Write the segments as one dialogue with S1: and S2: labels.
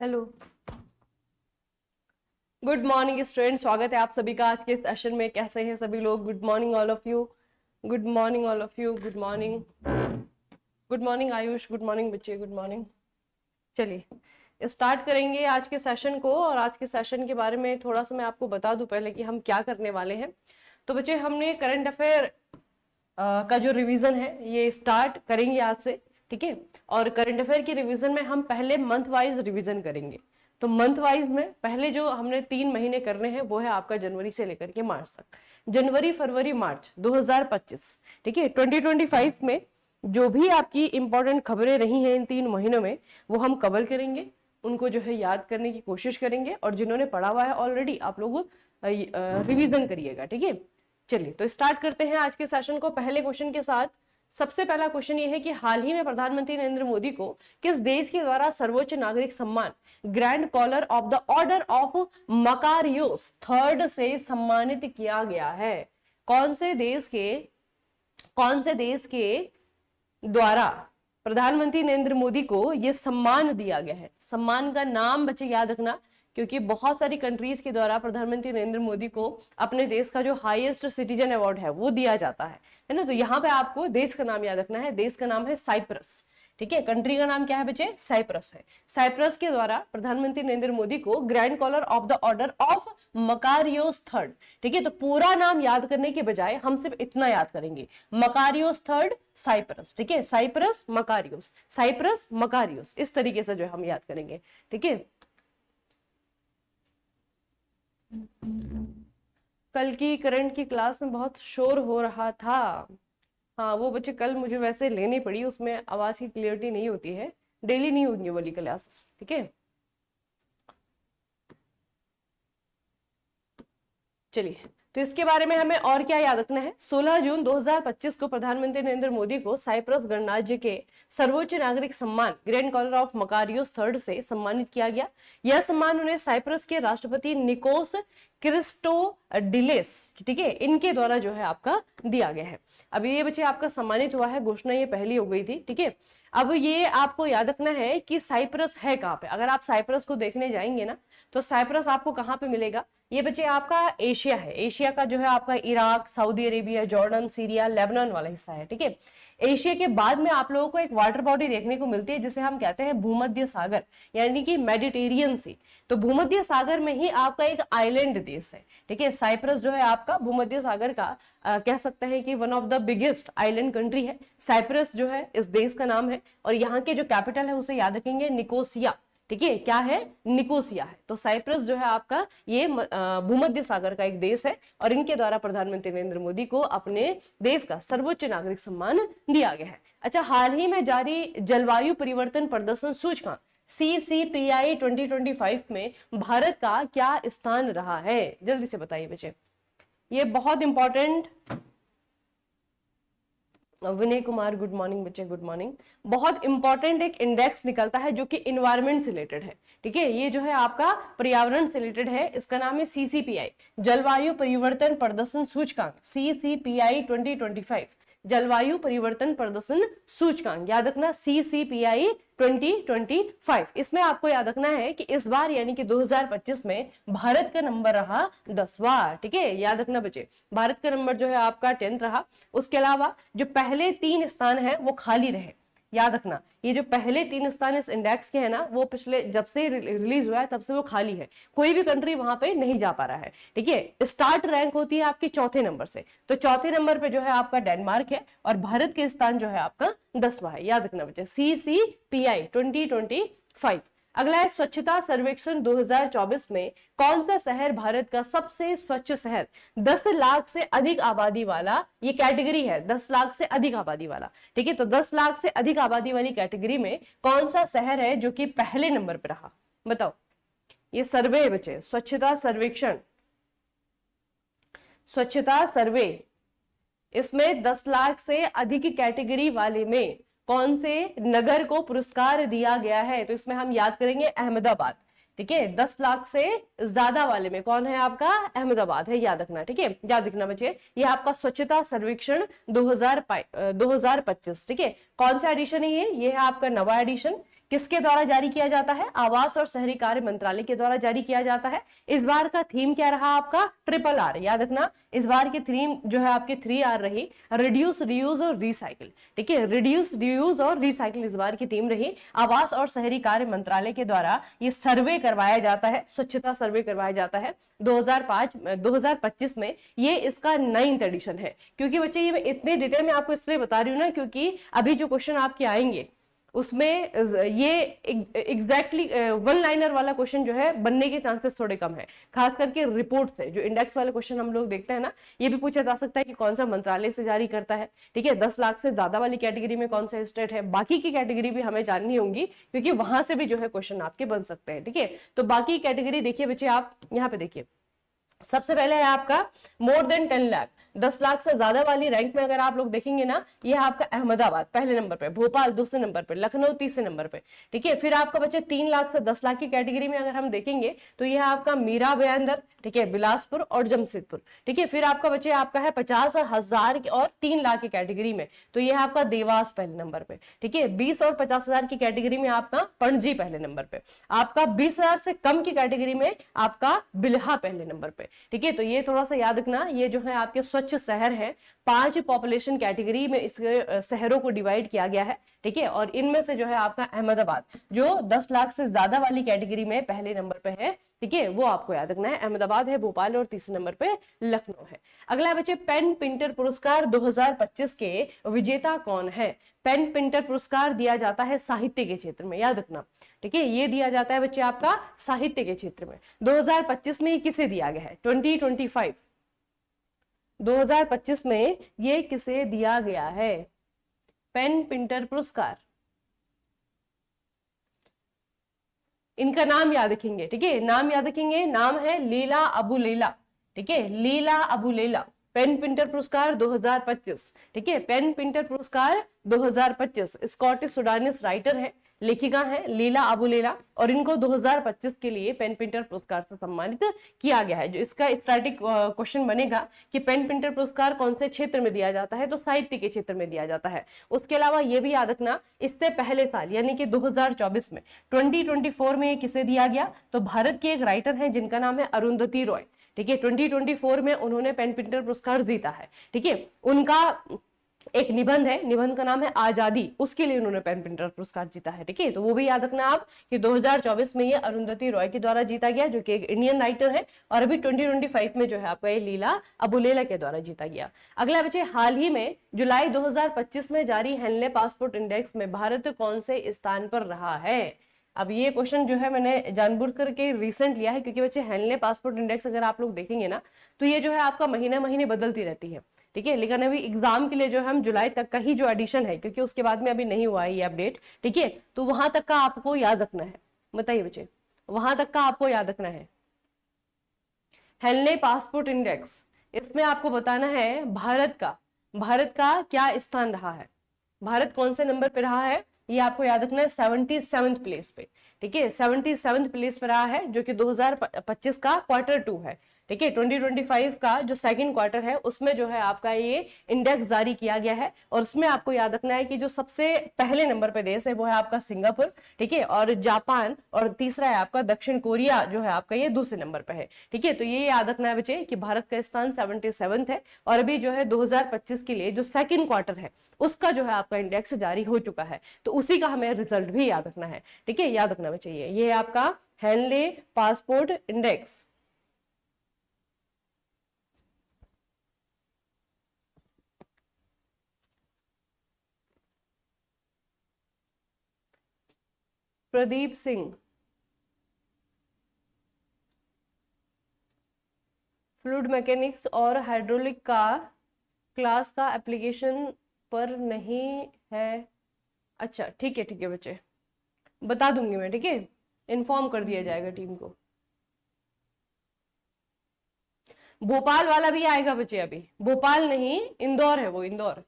S1: Hello, good morning student. स्वागत है आप सभी का आज के सेशन में। कैसे हैं सभी लोग? Good morning all of you. Good morning all of you. Good morning. Good morning Ayush. Good morning बच्चे। Good morning. चलिए स्टार्ट करेंगे आज के सेशन को। और आज के सेशन के बारे में थोड़ा सा मैं आपको बता दूं पहले कि हम क्या करने वाले हैं। तो बच्चे, हमने करंट अफेयर का जो रिवीजन है ये स्टार्ट करेंगे आज से, ठीक है। और करंट अफेयर की रिवीजन में हम पहले मंथ वाइज रिवीजन करेंगे। तो मंथ वाइज में पहले जो हमने 3 महीने करने हैं वो है आपका जनवरी से लेकर के मार्च तक। जनवरी, फरवरी, मार्च 2025, ठीक है। 2025 में जो भी आपकी इंपॉर्टेंट खबरें रही हैं इन 3 महीनों में वो हम कवर करेंगे, उनको जो है याद करने की कोशिश करेंगे। और जिन्होंने पढ़ा हुआ है ऑलरेडी आप लोग रिवीजन करिएगा, ठीक है। चलिए तो स्टार्ट करते हैं आज के सेशन को पहले क्वेश्चन के साथ। सबसे पहला क्वेश्चन ये है कि हाल ही में प्रधानमंत्री नरेंद्र मोदी को किस देश के द्वारा सर्वोच्च नागरिक सम्मान grand collar of the order of Makarios third से सम्मानित किया गया है? कौन से देश के द्वारा प्रधानमंत्री नरेंद्र मोदी को यह सम्मान दिया गया है? सम्मान का नाम बच्चे याद रखना, क्योंकि बहुत सारी कंट्रीज के द्वारा प्रधानमंत्री नरेंद्र मोदी को अपने देश का जो हाईएस्ट सिटीजन अवार्ड है वो दिया जाता है ना। तो यहाँ पे आपको देश का नाम याद रखना है। देश का नाम है साइप्रस, ठीक है। कंट्री का नाम क्या है बच्चे? साइप्रस है। साइप्रस के द्वारा प्रधानमंत्री नरेंद्र मोदी को grand collar of the order of Makarios third, ठीक है। तो पूरा नाम याद करने के बजाय हम सिर्फ इतना याद करेंगे, मकारियोस थर्ड साइप्रस, ठीक है। साइप्रस मकारियोस, साइप्रस मकारियोस, इस तरीके से जो हम याद करेंगे, ठीक है। कल की करंट की क्लास में बहुत शोर हो रहा था। हाँ वो बच्चे कल मुझे वैसे लेनी पड़ी, उसमें आवाज की क्लियरिटी नहीं होती है। डेली नहीं होगी वाली क्लासेस, ठीक है। चलिए तो इसके बारे में हमें और क्या याद रखना है। 16 जून 2025 को प्रधानमंत्री नरेंद्र मोदी को साइप्रस गणराज्य के सर्वोच्च नागरिक सम्मान grand collar of Makarios third से सम्मानित किया गया। यह सम्मान उन्हें साइप्रस के राष्ट्रपति निकोस क्रिस्टोडिलिस, ठीक है, इनके द्वारा जो है आपका दिया गया है। अब ये बच्चे आपका सम्मानित हुआ है, घोषणा ये पहली हो गई थी, ठीक है। अब ये आपको याद रखना है कि साइप्रस है कहाँ पे। अगर आप साइप्रस को देखने जाएंगे ना तो साइप्रस आपको कहाँ पे मिलेगा? ये बच्चे आपका एशिया है। एशिया का जो है आपका Iraq, Saudi Arabia, Jordan, Syria, Lebanon वाला हिस्सा है, ठीक है। एशिया के बाद में आप लोगों को एक वाटर बॉडी देखने को मिलती है जिसे हम कहते हैं भूमध्य सागर, यानी कि मेडिटेरियन सी। तो भूमध्य सागर में ही आपका एक आइलैंड देश है, ठीक है। साइप्रस जो है आपका भूमध्य सागर का कह सकते हैं कि one of the biggest island country है। साइप्रस जो है इस देश का नाम है। और यहाँ के जो कैपिटल है उसे याद रखेंगे निकोसिया, ठीक है। क्या है? निकोसिया है। तो साइप्रस जो है आपका ये भूमध्य सागर का एक देश है और इनके द्वारा प्रधानमंत्री नरेंद्र मोदी को अपने देश का सर्वोच्च नागरिक सम्मान दिया गया है। अच्छा, हाल ही में जारी जलवायु परिवर्तन प्रदर्शन सूचकांक CCPI 2025 में भारत का क्या स्थान रहा है? जल्दी से बताइए बच्चे, ये बहुत important. Vinay Kumar, good morning बच्चे, गुड मॉर्निंग। बहुत इंपॉर्टेंट एक इंडेक्स निकलता है जो कि इन्वायरमेंट से रिलेटेड है, ठीक है। ये जो है आपका पर्यावरण से रिलेटेड है। इसका नाम है CCPI, जलवायु परिवर्तन प्रदर्शन सूचकांक, CCPI 2025, जलवायु परिवर्तन प्रदर्शन सूचकांक। याद रखना CCPI 2025। इसमें आपको याद रखना है कि इस बार यानी कि 2025 में भारत का नंबर रहा 10वां, ठीक है। याद रखना बच्चे, भारत का नंबर जो है आपका 10th रहा। उसके अलावा जो पहले 3 स्थान है वो खाली रहे। याद रखना, ये जो पहले 3 स्थान इस इंडेक्स के है ना, वो पिछले जब से रिलीज हुआ है तब से वो खाली है। कोई भी कंट्री वहां पे नहीं जा पा रहा है, ठीक है। स्टार्ट रैंक होती है आपकी चौथे नंबर से। तो चौथे नंबर पे जो है आपका डेनमार्क है और भारत के स्थान जो है आपका 10वां है। याद रखना बच्चे, CCPI 2025। अगला है स्वच्छता सर्वेक्षण 2024 में कौन सा शहर भारत का सबसे स्वच्छ शहर? 10 लाख से अधिक आबादी वाला ये कैटेगरी है, 10 लाख से अधिक आबादी वाला, ठीक है। तो 10 लाख से अधिक आबादी वाली कैटेगरी में कौन सा शहर है जो कि पहले नंबर पर रहा? बताओ। ये सर्वे है बच्चे, स्वच्छता सर्वेक्षण, स्वच्छता सर्वे। इसमें 10 लाख से अधिक कैटेगरी वाले में कौन से नगर को पुरस्कार दिया गया है? तो इसमें हम याद करेंगे अहमदाबाद, ठीक है। 10 लाख से ज्यादा वाले में कौन है आपका? अहमदाबाद है। याद रखना, ठीक है। याद रखना बच्चे, ये आपका स्वच्छता सर्वेक्षण 2025, ठीक है। कौन सा एडिशन है ये है आपका नवा एडिशन। किसके द्वारा जारी किया जाता है? आवास और शहरी कार्य मंत्रालय के द्वारा जारी किया जाता है। इस बार का थीम क्या रहा आपका? Triple R. याद रखना, इस बार की थीम जो है आपकी 3R रही, रिड्यूस, रियूज और रिसाइकिल। ठीक है, रिड्यूस, रियूज और रिसाइकिल इस बार की थीम रही। आवास और शहरी कार्य मंत्रालय के द्वारा ये सर्वे करवाया जाता है, स्वच्छता सर्वे करवाया जाता है 2025 में। ये इसका 9th एडिशन है। क्योंकि बच्चे ये मैं इतने डिटेल में आपको इसलिए बता रही हूँ ना, क्योंकि अभी जो क्वेश्चन आपके आएंगे उसमें ये एग्जैक्टली वन लाइनर वाला क्वेश्चन जो है बनने के चांसेस थोड़े कम है, खास करके रिपोर्ट से। जो इंडेक्स वाले क्वेश्चन हम लोग देखते हैं ना, ये भी पूछा जा सकता है कि कौन सा मंत्रालय से जारी करता है। ठीक है, 10 लाख से ज्यादा वाली कैटेगरी में कौन सा स्टेट है, बाकी की कैटेगरी भी हमें जाननी होंगी, क्योंकि वहां से भी जो है क्वेश्चन आपके बन सकते हैं। ठीक है, तो बाकी कैटेगरी देखिए बच्चे, आप यहाँ पे देखिए, सबसे पहले है आपका मोर देन 10 लाख, 10 लाख से ज्यादा वाली रैंक में अगर आप लोग देखेंगे ना, ये है आपका अहमदाबाद पहले नंबर पे, भोपाल दूसरे नंबर पे, लखनऊ तीसरे नंबर पे। ठीक है, फिर आपका बच्चे 3 लाख से 10 लाख की कैटेगरी में अगर हम देखेंगे तो यह आपका मीरा भयंदर, ठीक है, बिलासपुर और जमशेदपुर। ठीक है, फिर आपका बच्चे आपका है 50,000 और 3 लाख की कैटेगरी में, तो यह आपका देवास पहले नंबर पे। ठीक है, 20 और 50,000 की कैटेगरी में आपका पणजी पहले नंबर पे। आपका 20,000 से कम की कैटेगरी में आपका बिल्हा पहले नंबर पे। ठीक है, तो ये थोड़ा सा याद रखना, ये जो है आपके स्वच्छ शहर है, 5 पॉपुलेशन कैटेगरी में इस शहरों को डिवाइड किया गया है। ठीक है, और इनमें से जो है आपका अहमदाबाद जो 10 लाख से ज्यादा वाली कैटेगरी में पहले नंबर पे है। ठीक है, वो आपको याद रखना है, अहमदाबाद है, भोपाल और तीसरे नंबर पे लखनऊ है। अगला बच्चे, पेन पिंटर पुरस्कार 2025 के विजेता कौन है? पेन पिंटर पुरस्कार दिया जाता है साहित्य के क्षेत्र में, याद रखना। ठीक है, ये दिया जाता है बच्चे आपका साहित्य के क्षेत्र में। 2025 में किसे दिया गया है? 2025 में ये किसे दिया गया है? पेन पिंटर पुरस्कार, इनका नाम याद रखेंगे। ठीक है, नाम याद रखेंगे, नाम है लीला अबू लैला। ठीक है, लीला अबू लैला, पेन पिंटर पुरस्कार 2025। ठीक है, पेन पिंटर पुरस्कार 2025 स्कॉटिश सुडानिस राइटर है, लेखिका है लीला अबू लैला, और इनको 2025 के लिए पेन पिंटर पुरस्कार से सम्मानित किया गया है। जो इसका स्टैटिक क्वेश्चन बनेगा कि पेन पिंटर पुरस्कार कौन से क्षेत्र में दिया जाता है, तो साहित्य के क्षेत्र में दिया जाता है। उसके अलावा ये भी याद रखना, इससे पहले साल यानी कि 2024 में 2024 में किसे दिया गया? तो भारत की एक राइटर है जिनका नाम है अरुंधति रॉय। ठीक है, 2024 में उन्होंने पेन पिंटर पुरस्कार जीता है। ठीक है, उनका एक निबंध है, निबंध का नाम है आजादी, उसके लिए उन्होंने पेन पिंटर पुरस्कार जीता है। ठीक है, तो वो भी याद रखना आप कि 2024 में ये अरुंधति रॉय के द्वारा जीता गया, जो कि एक इंडियन राइटर है, और अभी 2025 में जो है आपका ये लीला अबू लैला के द्वारा जीता गया। अगला बच्चे, हाल ही में जुलाई 2025 में जारी हेनले पासपोर्ट इंडेक्स में भारत कौन से स्थान पर रहा है? अब ये क्वेश्चन जो है मैंने जानबूझ करके रिसेंट लिया है, क्योंकि बच्चे हेनले पासपोर्ट इंडेक्स अगर आप लोग देखेंगे ना, तो ये जो है आपका महीने महीने बदलती रहती है। ठीक है, लेकिन अभी एग्जाम के लिए जो हम जुलाई तक का ही जो एडिशन है, क्योंकि उसके बाद में अभी नहीं हुआ है ये अपडेट। ठीक है, तो वहां तक का आपको याद रखना है। बताइए बच्चे, वहां तक का आपको याद रखना है हेनले पासपोर्ट इंडेक्स। इसमें आपको बताना है भारत का क्या स्थान रहा है, भारत कौन से नंबर पे रहा है, ये आपको याद रखना है 77th प्लेस पे। ठीक है, 77th प्लेस पे रहा है, जो कि 2025 का Q2 है। ठीक है, 2025 का जो सेकंड क्वार्टर है उसमें जो है आपका ये इंडेक्स जारी किया गया है, और उसमें आपको याद रखना है कि जो सबसे पहले नंबर पे देश है वो है आपका सिंगापुर। ठीक है, और जापान, और तीसरा है आपका दक्षिण कोरिया जो है आपका ये दूसरे नंबर पे है। ठीक है, तो ये याद रखना है बच्चे कि भारत का स्थान 77th है, और अभी जो है 2025 के लिए जो सेकंड क्वार्टर है उसका जो है आपका इंडेक्स जारी हो चुका है, तो उसी का हमें रिजल्ट भी याद रखना है। ठीक है, याद रखना चाहिए, ये है आपका Henley passport index. Pradeep Singh, fluid mechanics और हाइड्रोलिक का क्लास का एप्लीकेशन पर नहीं है। अच्छा ठीक है बच्चे, बता दूंगी मैं। ठीक है, इन्फॉर्म कर दिया जाएगा टीम को। भोपाल वाला भी आएगा बच्चे, अभी भोपाल नहीं, इंदौर है वो, इंदौर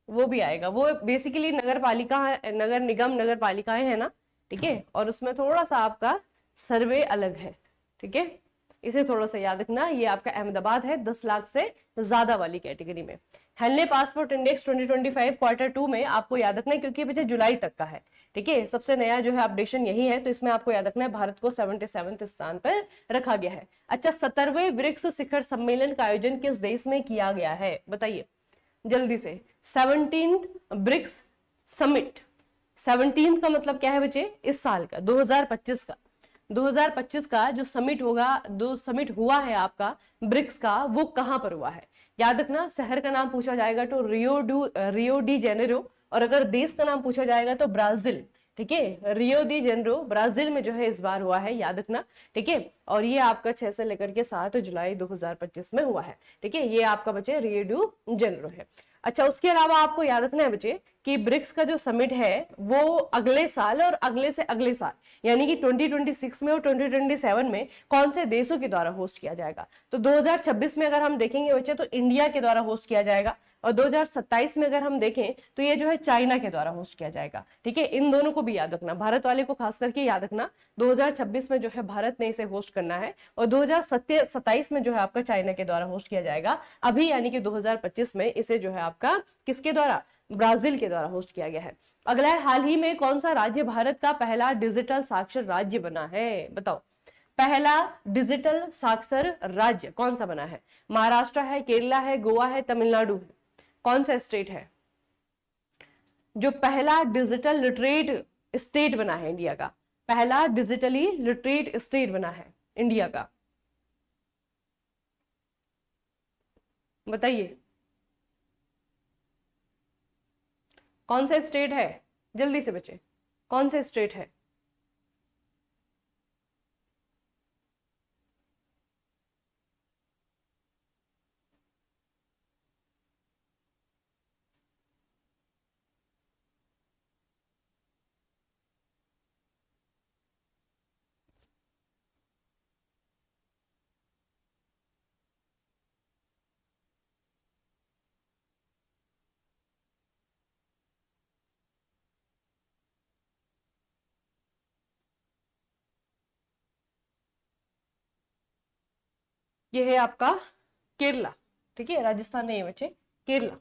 S1: वो भी आएगा। वो बेसिकली नगर पालिका है, नगर निगम नगर पालिकाएं है ना। ठीक है, और उसमें थोड़ा सा आपका सर्वे अलग है। ठीक है, इसे थोड़ा सा याद रखना, ये आपका अहमदाबाद है 10 लाख से ज्यादा वाली कैटेगरी में। हेनले पासपोर्ट इंडेक्स 2025 क्वार्टर 2 में आपको याद रखना है, क्योंकि बच्चे जुलाई तक का है, ठीक है, सबसे नया जो है अपडेशन यही है, तो इसमें आपको याद रखना है भारत को 77वें स्थान पर रखा गया है। अच्छा, 17वें ब्रिक्स शिखर सम्मेलन का आयोजन किस देश में किया गया है, बताइए जल्दी से। 17th ब्रिक्स समिट, 17th का मतलब क्या है बच्चे, इस साल का 2025 का, 2025 का जो समिट होगा, जो समिट हुआ है आपका ब्रिक्स का, वो कहां पर हुआ है, याद रखना। शहर का नाम पूछा जाएगा तो रियो डी जेनेरो, और अगर देश का नाम पूछा जाएगा तो ब्राजील, ठीक है, रियो डी जेनेरो ब्राजील में जो है इस बार हुआ है, याद रखना, ठीक है। और ये आपका 6 से लेकर के 7 जुलाई 2025 में हुआ है, ठीक है, ये आपका बच्चे रियो डी जेनेरो है। अच्छा, उसके अलावा आपको याद रखना है बच्चे कि ब्रिक्स का जो समिट है वो अगले साल और अगले से अगले साल, यानी कि 2026 में और 2027 में कौन से देशों के द्वारा होस्ट किया जाएगा। तो 2026 में अगर हम देखेंगे बच्चे तो इंडिया के द्वारा होस्ट किया जाएगा, और 2027 में अगर हम देखें तो ये जो है चाइना के द्वारा होस्ट किया जाएगा, ठीक है। इन दोनों को भी याद रखना, भारत वाले को खास करके याद रखना, 2026 में जो है भारत ने इसे होस्ट करना है, और 2027 में जो है आपका चाइना के द्वारा होस्ट किया जाएगा। अभी यानी कि 2025 में इसे जो है आपका किसके द्वारा, ब्राजील के द्वारा होस्ट किया गया है। अगला है, हाल ही में कौन सा राज्य भारत का पहला डिजिटल साक्षर राज्य बना है, बताओ। पहला डिजिटल साक्षर राज्य कौन सा बना है, महाराष्ट्र है, केरला है, गोवा है, तमिलनाडु है, कौन सा स्टेट है जो पहला डिजिटल लिटरेट स्टेट बना है इंडिया का, पहला डिजिटली लिटरेट स्टेट बना है इंडिया का, बताइए कौन सा स्टेट है, जल्दी से बच्चे, कौन सा स्टेट है। ये है आपका केरला, ठीक है, राजस्थान नहीं है बच्चे, केरला,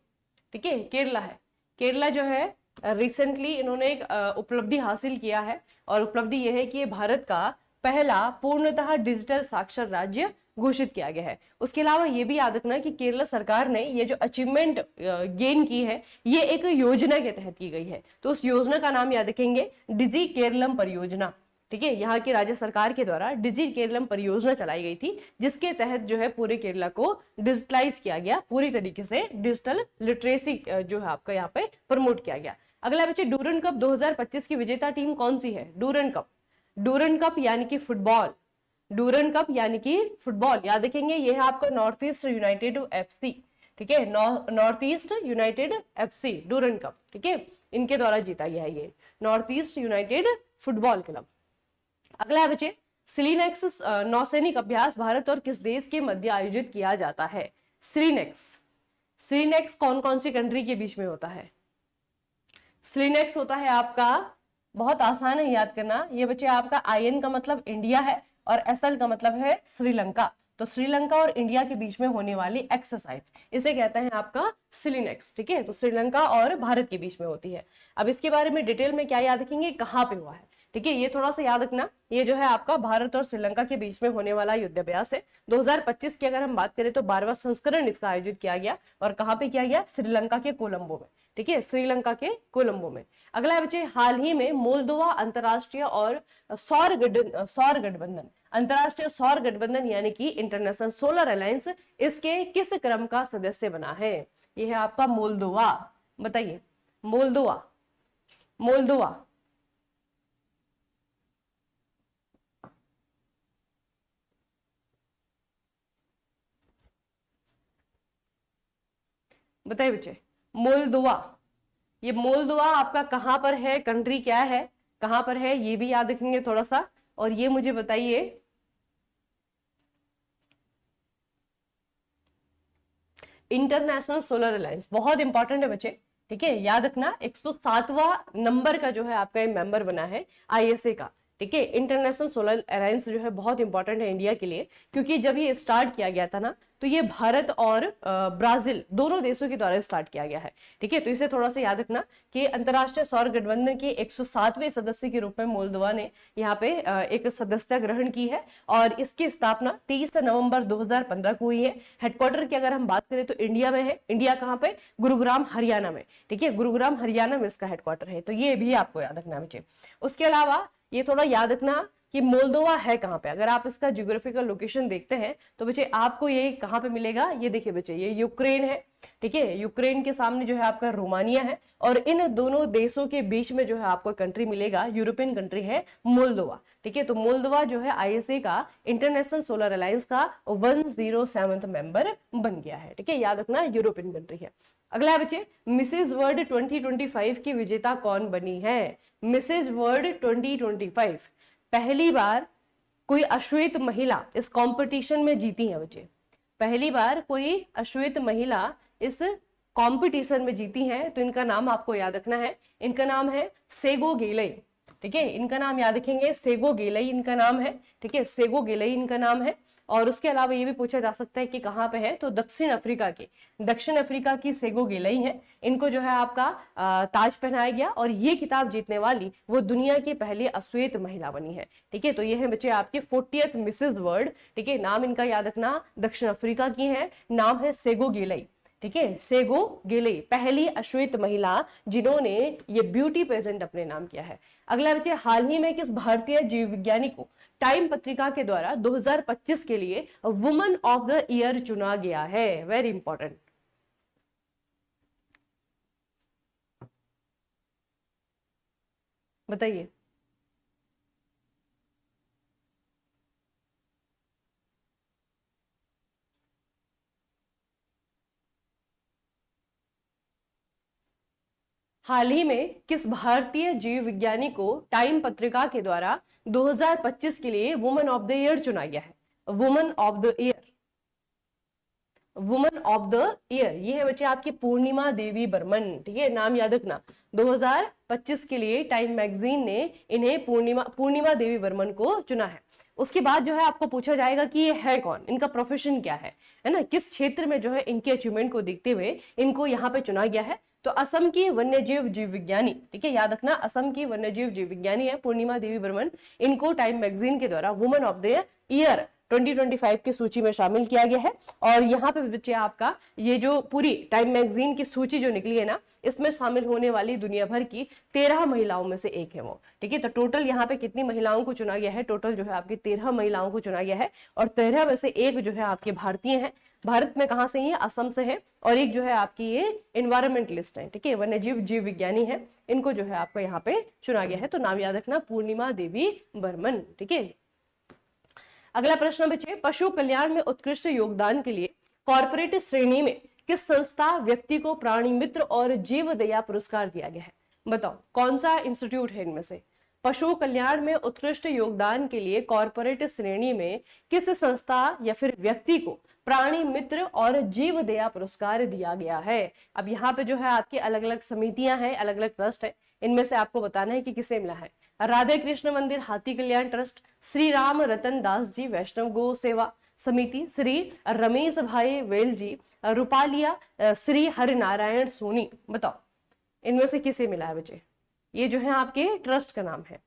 S1: ठीक है, केरला है। केरला जो है रिसेंटली इन्होंने एक उपलब्धि हासिल किया है, और उपलब्धि यह है कि ये भारत का पहला पूर्णतः डिजिटल साक्षर राज्य घोषित किया गया है। उसके अलावा ये भी याद रखना कि केरला सरकार ने ये जो अचीवमेंट गेन की है, ये एक योजना के तहत की गई है, तो उस योजना का नाम याद रखेंगे डिजी केरलम परियोजना, ठीक है। यहाँ की राज्य सरकार के द्वारा डिजी केरलम परियोजना चलाई गई थी, जिसके तहत जो है पूरे केरला को डिजिटलाइज किया गया, पूरी तरीके से डिजिटल लिटरेसी जो है आपका यहाँ पे प्रमोट किया गया। अगला बच्चे, डूरन कप 2025 की विजेता टीम कौन सी है, डूरन कप, डूरन कप यानी कि फुटबॉल, डूरन कप यानी कि फुटबॉल, याद रखेंगे ये है आपका नॉर्थ ईस्ट यूनाइटेड FC, ठीक है, north east United FC Durand cup, ठीक है, इनके द्वारा जीता गया है ये north east United football club. अगला है बच्चे, सिलीनेक्स नौसैनिक अभ्यास भारत और किस देश के मध्य आयोजित किया जाता है, सिलीनेक्स, सिलीनेक्स कौन कौन सी कंट्री के बीच में होता है, सिलीनेक्स होता है आपका, बहुत आसान है याद करना ये बच्चे, आपका IN का मतलब इंडिया है और SL का मतलब है श्रीलंका, तो श्रीलंका और इंडिया के बीच में होने वाली एक्सरसाइज इसे कहते हैं आपका सिलीनेक्स, ठीक है, तो श्रीलंका और भारत के बीच में होती है। अब इसके बारे में डिटेल में क्या याद रखेंगे, कहाँ पे हुआ है, ठीक है, ये थोड़ा सा याद रखना, ये जो है आपका भारत और श्रीलंका के बीच में होने वाला युद्धाभ्यास है। 2025 की अगर हम बात करें तो 12वां संस्करण इसका आयोजित किया गया, और कहाँ पे किया गया, श्रीलंका के कोलंबो में, ठीक है, श्रीलंका के कोलंबो में। अगला है बच्चे, हाल ही में मोल्दोवा अंतरराष्ट्रीय और सौर गठबंधन, अंतरराष्ट्रीय सौर गठबंधन यानी कि इंटरनेशनल सोलर अलायंस, इसके किस क्रम का सदस्य बना है, यह है आपका मोल्दोवा, बताइए मोल्दोवा, मोल्दोवा, बताइए बच्चे, मोल्दोवा, ये मोल्दोवा आपका कहां पर है, कंट्री क्या है, कहां पर है, ये भी याद रखेंगे थोड़ा सा, और ये मुझे बताइए इंटरनेशनल सोलर अलायंस, बहुत इंपॉर्टेंट है बच्चे, ठीक है, याद रखना 107वां नंबर का जो है आपका ये मेंबर बना है ISA का, ठीक है। इंटरनेशनल सोलर अलायंस जो है बहुत इंपॉर्टेंट है इंडिया के लिए, क्योंकि जब ये स्टार्ट किया गया था ना, तो ये भारत और ब्राजील दोनों देशों के द्वारा स्टार्ट किया गया है। ठीक है, तो इसे थोड़ा सा याद रखना कि अंतरराष्ट्रीय सौर गठबंधन के 107वें सदस्य के रूप में मोल्दोवा ने यहाँ पे एक सदस्यता ग्रहण की है, और इसकी स्थापना 23 नवंबर 2015 को हुई है। हेडक्वार्टर की अगर हम बात करें तो इंडिया में है। इंडिया कहाँ पे? गुरुग्राम हरियाणा में। ठीक है, गुरुग्राम हरियाणा में इसका हेडक्वार्टर है, तो ये भी आपको याद रखना बच्चे। उसके अलावा ये थोड़ा याद रखना कि मोल्दोवा है कहाँ पे। अगर आप इसका जियोग्राफिकल लोकेशन देखते हैं तो बच्चे आपको ये कहाँ पे मिलेगा, ये देखिए बच्चे, ये यूक्रेन है। ठीक है, यूक्रेन के सामने जो है आपका रोमानिया है, और इन दोनों देशों के बीच में जो है आपको कंट्री मिलेगा, यूरोपियन कंट्री है मोल्दोवा। ठीक है, तो मोल्दोवा जो है आईएसए का, इंटरनेशनल सोलर अलायंस का 107th मेंबर बन गया है। ठीक है, याद रखना यूरोपियन कंट्री है। अगला है बच्चे, मिसेज वर्ल्ड 2025 की विजेता कौन बनी है? मिसेज वर्ल्ड 2025 पहली बार कोई अश्वेत महिला इस कंपटीशन में जीती है बच्चे। पहली बार कोई अश्वेत महिला इस कंपटीशन में जीती हैं, तो इनका नाम आपको याद रखना है। इनका नाम है सेगो गेलई। ठीक है, इनका नाम याद रखेंगे, सेगो गेलई इनका नाम है। ठीक है, सेगो गेलई इनका नाम है। और उसके अलावा ये भी पूछा जा सकता है कि कहाँ पे है, तो दक्षिण अफ्रीका की सेगो गेलई है। इनको जो है आपका ताज पहनाया गया, और ये खिताब जीतने वाली वो दुनिया की पहली अश्वेत महिला बनी है। ठीक है, तो ये है बच्चे आपके 40th मिसेज वर्ल्ड। ठीक है, नाम इनका याद रखना, दक्षिण अफ्रीका की है, नाम है सेगो गेलई। ठीक है, सेगो गेलई पहली अश्वेत महिला जिन्होंने ये ब्यूटी पेजेंट अपने नाम किया है। अगला बच्चे, हाल ही में किस भारतीय जीव विज्ञानी को टाइम पत्रिका के द्वारा 2025 के लिए वुमन ऑफ द ईयर चुना गया है? Very important. बताइए। हाल ही में किस भारतीय जीव विज्ञानी को टाइम पत्रिका के द्वारा 2025 के लिए वुमन ऑफ द ईयर चुना गया है? Woman of the year, woman of the year ये है बच्चे आपकी पूर्णिमा देवी बर्मन। ठीक है, नाम याद रखना। 2025 के लिए टाइम मैगजीन ने इन्हें पूर्णिमा देवी बर्मन को चुना है। उसके बाद जो है आपको पूछा जाएगा कि ये है कौन, इनका प्रोफेशन क्या है ना, किस क्षेत्र में जो है इनके अचीवमेंट को देखते हुए इनको यहाँ पे चुना गया है। तो असम की वन्यजीव जीव विज्ञानी, ठीक है, याद रखना, असम की वन्यजीव जीव विज्ञानी है पूर्णिमा देवी बर्मन। इनको टाइम मैगजीन के द्वारा वुमन ऑफ द ईयर 2025 की सूची में शामिल किया गया है। और यहाँ पे बच्चे आपका ये जो पूरी टाइम मैगजीन की सूची जो निकली है ना, इसमें शामिल होने वाली दुनिया भर की 13 महिलाओं में से एक है वो। ठीक है, तो टोटल यहाँ पे कितनी महिलाओं को चुना गया है? टोटल जो है आपकी 13 महिलाओं को चुना गया है, और 13 में से एक जो है आपके भारतीय है। भारत में कहाँ से? ये असम से है। और एक जो है आपकी ये एनवायरमेंटलिस्ट है। ठीक है, वन्यजीव जीव विज्ञानी है, इनको जो है आपको यहाँ पे चुना गया है। तो नाम याद रखना, पूर्णिमा देवी बर्मन। ठीक है, अगला प्रश्न बच्चे, पशु कल्याण में उत्कृष्ट योगदान के लिए कॉर्पोरेट श्रेणी में किस संस्था व्यक्ति को प्राणी मित्र और जीव दया पुरस्कार दिया गया है? बताओ कौन सा इंस्टीट्यूट है इनमें से? पशु कल्याण में उत्कृष्ट योगदान के लिए कॉर्पोरेट श्रेणी में किस संस्था या फिर व्यक्ति को प्राणी मित्र और जीव दया पुरस्कार दिया गया है? अब यहाँ पे जो है आपकी अलग अलग समितियां हैं, अलग अलग ट्रस्ट है, इनमें से आपको बताना है कि किसे मिला है। राधे कृष्ण मंदिर हाथी कल्याण ट्रस्ट, श्री राम रतन दास जी वैष्णव गो सेवा समिति, श्री रमेश भाई वेल जी रूपालिया, श्री हरिनारायण सोनी। बताओ इनमें से किसे मिला है बच्चे? ये जो है आपके ट्रस्ट का नाम है।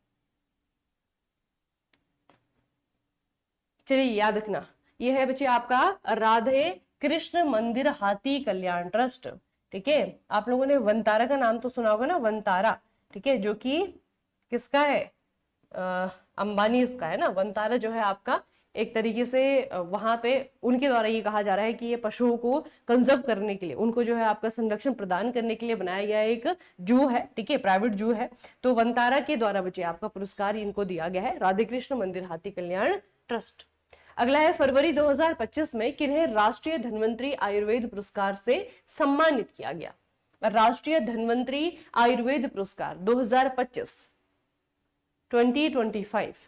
S1: चलिए याद रखना, ये है बच्चे आपका राधे कृष्ण मंदिर हाथी कल्याण ट्रस्ट। ठीक है, आप लोगों ने वनतारा का नाम तो सुना होगा ना, वनतारा। ठीक है, जो कि किसका है? अंबानी इसका है ना। वनतारा जो है आपका एक तरीके से वहां पे उनके द्वारा ये कहा जा रहा है कि ये पशुओं को कंजर्व करने के लिए, उनको जो है आपका संरक्षण प्रदान करने के लिए बनाया गया एक जू है। ठीक है, प्राइवेट जू है। तो वनतारा के द्वारा बच्चे आपका पुरस्कार इनको दिया गया है, राधे कृष्ण मंदिर हाथी कल्याण ट्रस्ट। अगला है, फरवरी 2025 में किन्हें राष्ट्रीय धन्वंतरी आयुर्वेद पुरस्कार से सम्मानित किया गया? राष्ट्रीय धन्वंतरी आयुर्वेद पुरस्कार 2025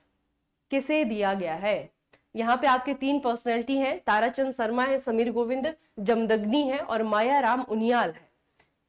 S1: किसे दिया गया है? यहाँ पे आपके 3 पर्सनैलिटी हैं, ताराचंद शर्मा है, समीर गोविंद जमदग्नि है, और माया राम उनियाल है।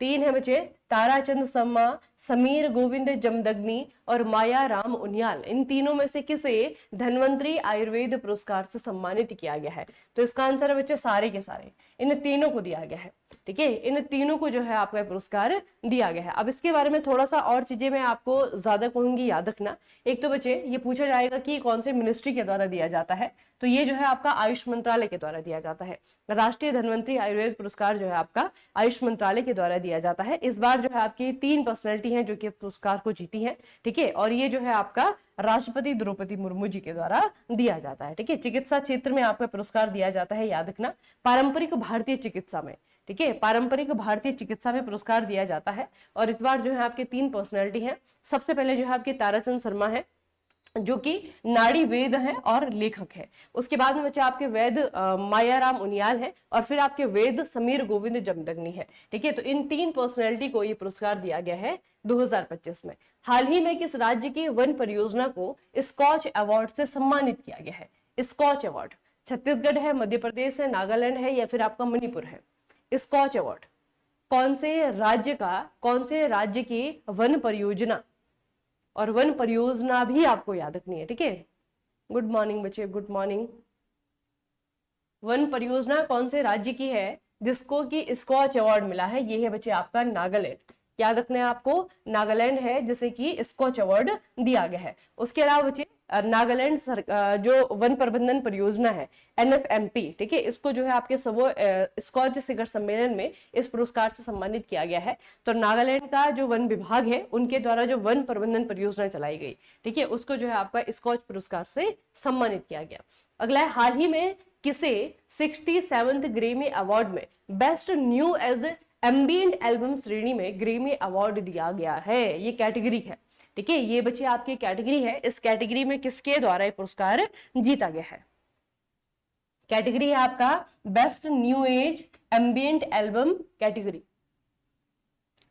S1: 3 है बच्चे, ताराचंद शर्मा, समीर गोविंद जमदग्नि और माया राम उनियाल, इन तीनों में से किसे धन्वंतरी आयुर्वेद पुरस्कार से सम्मानित किया गया है? तो इसका आंसर है बच्चे सारे के सारे इन तीनों को दिया गया है। ठीक है, इन तीनों को जो है आपका पुरस्कार दिया गया है। अब इसके बारे में थोड़ा सा और चीजें मैं आपको ज्यादा कहूंगी, याद रखना। एक तो बच्चे ये पूछा जाएगा कि कौन से मिनिस्ट्री के द्वारा दिया जाता है, तो ये जो है आपका आयुष मंत्रालय के द्वारा दिया जाता है। राष्ट्रीय धन्वंतरी आयुर्वेद पुरस्कार जो है आपका आयुष मंत्रालय के द्वारा दिया जाता है। इस बार जो है आपकी 3 पर्सनैलिटी हैं जो कि पुरस्कार को जीती हैं। ठीक है, और ये जो है आपका राष्ट्रपति द्रौपदी मुर्मू जी के द्वारा दिया जाता है। ठीक है, चिकित्सा क्षेत्र में आपका पुरस्कार दिया जाता है, याद रखना, पारंपरिक भारतीय चिकित्सा में। ठीक है, पारंपरिक भारतीय चिकित्सा में पुरस्कार दिया जाता है। और इस बार जो है आपके 3 पर्सनैलिटी हैं। सबसे पहले जो है आपके ताराचंद शर्मा है, जो कि नाड़ी वेद है और लेखक है। उसके बाद में बच्चे आपके वेद मायाराम उनियाल है, और फिर आपके वेद समीर गोविंद जमदग्नि है। ठीक है, तो इन 3 पर्सनैलिटी को ये पुरस्कार दिया गया है 2025 में। हाल ही में किस राज्य की वन परियोजना को स्कॉच अवार्ड से सम्मानित किया गया है? स्कॉच अवार्ड छत्तीसगढ़ है, मध्य प्रदेश है, नागालैंड है, या फिर आपका मणिपुर है? स्कॉच अवार्ड कौन से राज्य की वन परियोजना, और वन परियोजना भी आपको याद रखनी है। ठीक है, गुड मॉर्निंग बच्चे, गुड मॉर्निंग। वन परियोजना कौन से राज्य की है जिसको कि स्कॉच अवार्ड मिला है? ये है बच्चे आपका नागालैंड। याद रखना है आपको, नागालैंड है जिसे कि स्कॉच अवार्ड दिया गया है। उसके अलावा बच्चे नागालैंड जो वन प्रबंधन परियोजना है NFMP, ठीक है, इसको जो है आपके स्कॉच शिखर सम्मेलन में इस पुरस्कार से सम्मानित किया गया है। तो नागालैंड का जो वन विभाग है उनके द्वारा जो वन प्रबंधन परियोजना चलाई गई, ठीक है, उसको जो है आपका स्कॉच पुरस्कार से सम्मानित किया गया। अगला है, हाल ही में किसे 67th ग्रेमी अवार्ड में best new age ambient album श्रेणी में ग्रेमी अवार्ड दिया गया है? ये कैटेगरी है। ठीक है, ये बच्चे आपकी कैटेगरी है। इस कैटेगरी में किसके द्वारा ये पुरस्कार जीता गया है? कैटेगरी है आपका best new age ambient album category.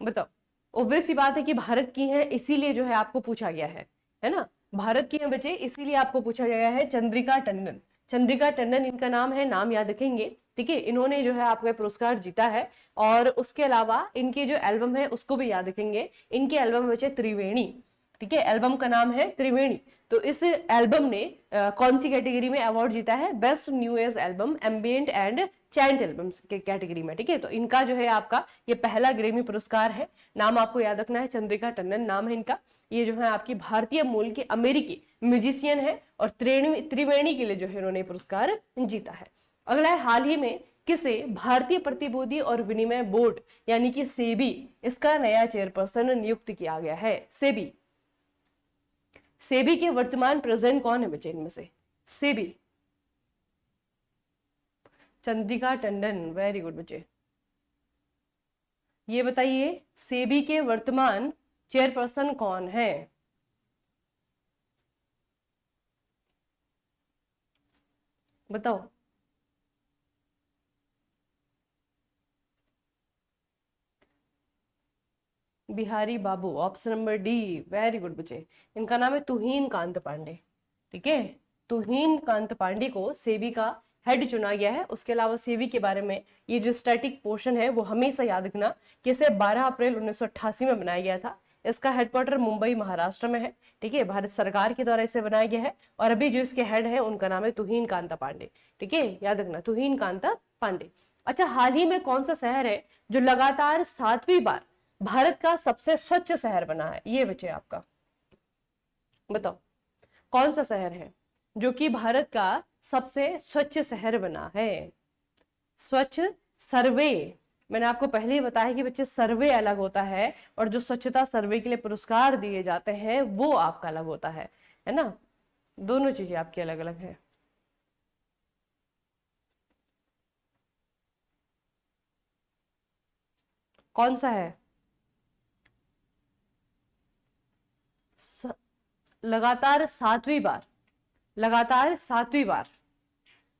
S1: बताओ, ऑब्वियस सी बात है कि भारत की है, इसीलिए जो है आपको पूछा गया है ना? भारत की है बच्चे, इसीलिए आपको पूछा गया है। चंद्रिका टंडन, चंद्रिका टंडन इनका नाम है, नाम याद रखेंगे। ठीक है, इन्होंने जो है आपका पुरस्कार जीता है। और उसके अलावा इनके जो एल्बम है उसको भी याद रखेंगे। इनके एल्बम बच्चे त्रिवेणी। ठीक है, एल्बम का नाम है त्रिवेणी। तो इस एल्बम ने कौन सी कैटेगरी में अवार्ड जीता है? Best new age album ambient and chant albums के कैटेगरी में। ठीक है, तो इनका जो है आपका ये पहला ग्रेमी पुरस्कार है। नाम आपको याद रखना है, चंद्रिका टंडन नाम है इनका। ये जो है आपकी भारतीय मूल की अमेरिकी म्यूजिशियन है, और त्रिवेणी के लिए जो है इन्होंने पुरस्कार जीता है। अगला है, हाल ही में किसे भारतीय प्रतिभूति और विनिमय बोर्ड यानी कि सेबी, इसका नया चेयरपर्सन नियुक्त किया गया है? सेबी, सेबी के वर्तमान प्रेसिडेंट कौन है बच्चे इनमें से? सेबी, चंद्रिका टंडन, वेरी गुड बच्चे। ये बताइए सेबी के वर्तमान चेयरपर्सन कौन है? बताओ। Bihari Babu, option number D, very good बच्चे। इनका नाम है तुहीन कांत पांडे। ठीक है, तुहीन कांत पांडे को सेबी का हेड चुना गया है। उसके अलावा सेबी के बारे में ये जो स्टैटिक पोर्शन है वो हमेशा याद रखना कि इसे 12 अप्रैल 1988 में बनाया गया था। इसका हेडक्वार्टर मुंबई महाराष्ट्र में है। ठीक है, भारत सरकार के द्वारा इसे बनाया गया है। और अभी जो इसके हेड है उनका नाम है तुहीन कांता पांडे। ठीक है, याद रखना, तुहीन कांता पांडे। अच्छा, हाल ही में कौन सा शहर है जो लगातार 7वीं बार भारत का सबसे स्वच्छ शहर बना है? ये बच्चे आपका बताओ, कौन सा शहर है जो कि भारत का सबसे स्वच्छ शहर बना है? स्वच्छ सर्वे, मैंने आपको पहले ही बताया कि बच्चे सर्वे अलग होता है, और जो स्वच्छता सर्वे के लिए पुरस्कार दिए जाते हैं वो आपका अलग होता है ना? दोनों चीजें आपकी अलग अलग है। कौन सा है? लगातार 7वीं बार, लगातार 7वीं बार,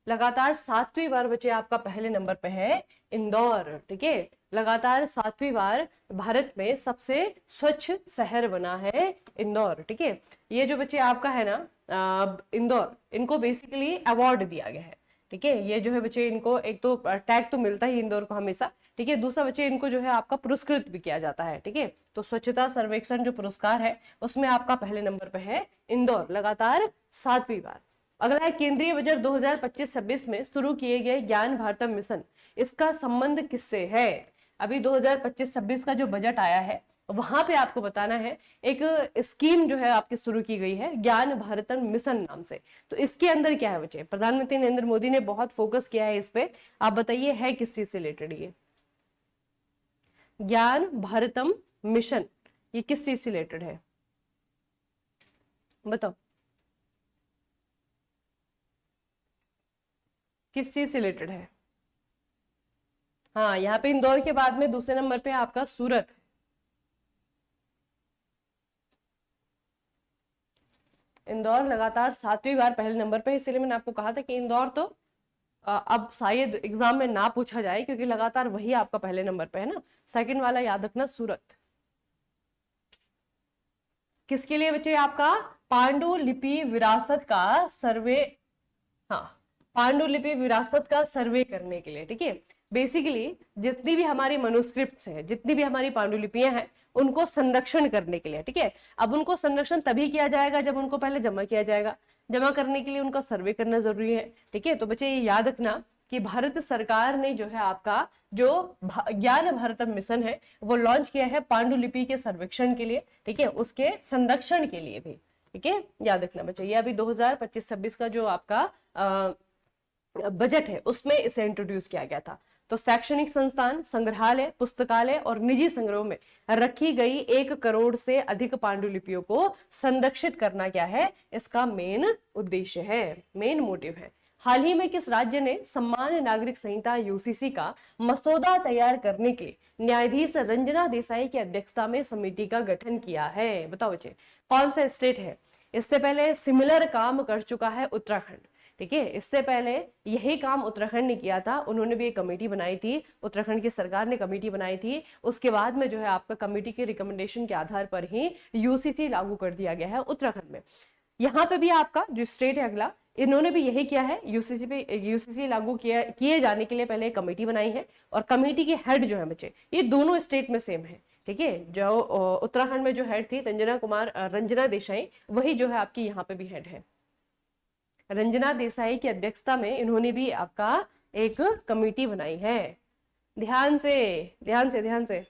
S1: लगातार 7वीं बार बच्चे आपका पहले नंबर पे है इंदौर। ठीक है, लगातार 7वीं बार भारत में सबसे स्वच्छ शहर बना है इंदौर। ठीक है, ये जो बच्चे आपका है ना इंदौर, इनको बेसिकली अवार्ड दिया गया है। ठीक है, ये जो है बच्चे इनको एक तो टैग तो मिलता ही इंदौर को हमेशा, ठीक है। दूसरा बच्चे इनको जो है आपका पुरस्कृत भी किया जाता है, ठीक है। तो स्वच्छता सर्वेक्षण जो पुरस्कार है उसमें आपका पहले नंबर पे है इंदौर, लगातार 7वीं बार। अगला है केंद्रीय बजट 2025-26 में शुरू किए गए ज्ञान भारतम मिशन, इसका संबंध किससे है? अभी 2025-26 का जो बजट आया है वहां पे आपको बताना है, एक स्कीम जो है आपकी शुरू की गई है ज्ञान भारतम मिशन नाम से। तो इसके अंदर क्या है बच्चे, प्रधानमंत्री नरेंद्र मोदी ने बहुत फोकस किया है इस पे। आप बताइए है किस चीज से रिलेटेड ये ज्ञान भारतम मिशन, ये किस चीज से रिलेटेड है बताओ, किस चीज से रिलेटेड है? हाँ, यहाँ पे इंदौर के बाद में दूसरे नंबर पे आपका सूरत। इंदौर लगातार 7वीं बार पहले नंबर पे, इसलिए मैंने आपको कहा था कि इंदौर तो अब शायद एग्जाम में ना पूछा जाए, क्योंकि लगातार वही आपका पहले नंबर पे है ना। सेकंड वाला याद रखना सूरत। किसके लिए बच्चे? आपका पांडुलिपि विरासत का सर्वे, हाँ, पांडुलिपि विरासत का सर्वे करने के लिए, ठीक है। बेसिकली जितनी भी हमारी मनुस्क्रिप्ट्स हैं, जितनी भी हमारी पांडुलिपियां हैं, उनको संरक्षण करने के लिए, ठीक है। अब उनको संरक्षण तभी किया जाएगा जब उनको पहले जमा किया जाएगा। जमा करने के लिए उनका सर्वे करना जरूरी है, ठीक है। तो बच्चे ये याद रखना कि भारत सरकार ने जो है आपका जो ज्ञान भारतम मिशन है वो लॉन्च किया है पांडुलिपि के सर्वेक्षण के लिए, ठीक है, उसके संरक्षण के लिए भी, ठीक है। याद रखना बच्चे, ये अभी 2025-26 का जो आपका बजट है उसमें इसे इंट्रोड्यूस किया गया था। तो शैक्षणिक संस्थान, संग्रहालय, पुस्तकालय और निजी संग्रहों में रखी गई 1 करोड़ से अधिक पांडुलिपियों को संरक्षित करना क्या है, इसका मेन उद्देश्य है, मेन मोटिव है। हाल ही में किस राज्य ने सम्मान नागरिक संहिता यूसीसी का मसौदा तैयार करने के लिए न्यायाधीश रंजना देसाई की अध्यक्षता में समिति का गठन किया है? बताओ बच्चे, कौन सा स्टेट है? इससे पहले सिमिलर काम कर चुका है उत्तराखंड, ठीक है। इससे पहले यही काम उत्तराखंड ने किया था, उन्होंने भी एक कमेटी बनाई थी, उत्तराखंड की सरकार ने कमेटी बनाई थी। उसके बाद में जो है आपका कमेटी के रिकमेंडेशन के आधार पर ही यूसीसी लागू कर दिया गया है उत्तराखंड में। यहाँ पे भी आपका जो स्टेट है अगला, इन्होंने भी यही किया है, यूसीसी लागू किए जाने के लिए पहले एक कमेटी बनाई है, और कमेटी के हेड जो है बच्चे ये दोनों स्टेट में सेम है, ठीक है। जो उत्तराखंड में जो हेड थी रंजना देसाई, वही जो है आपकी यहाँ पे भी हेड है। रंजना देसाई की अध्यक्षता में इन्होंने भी आपका एक कमेटी बनाई है। ध्यान से ध्यान से ध्यान से,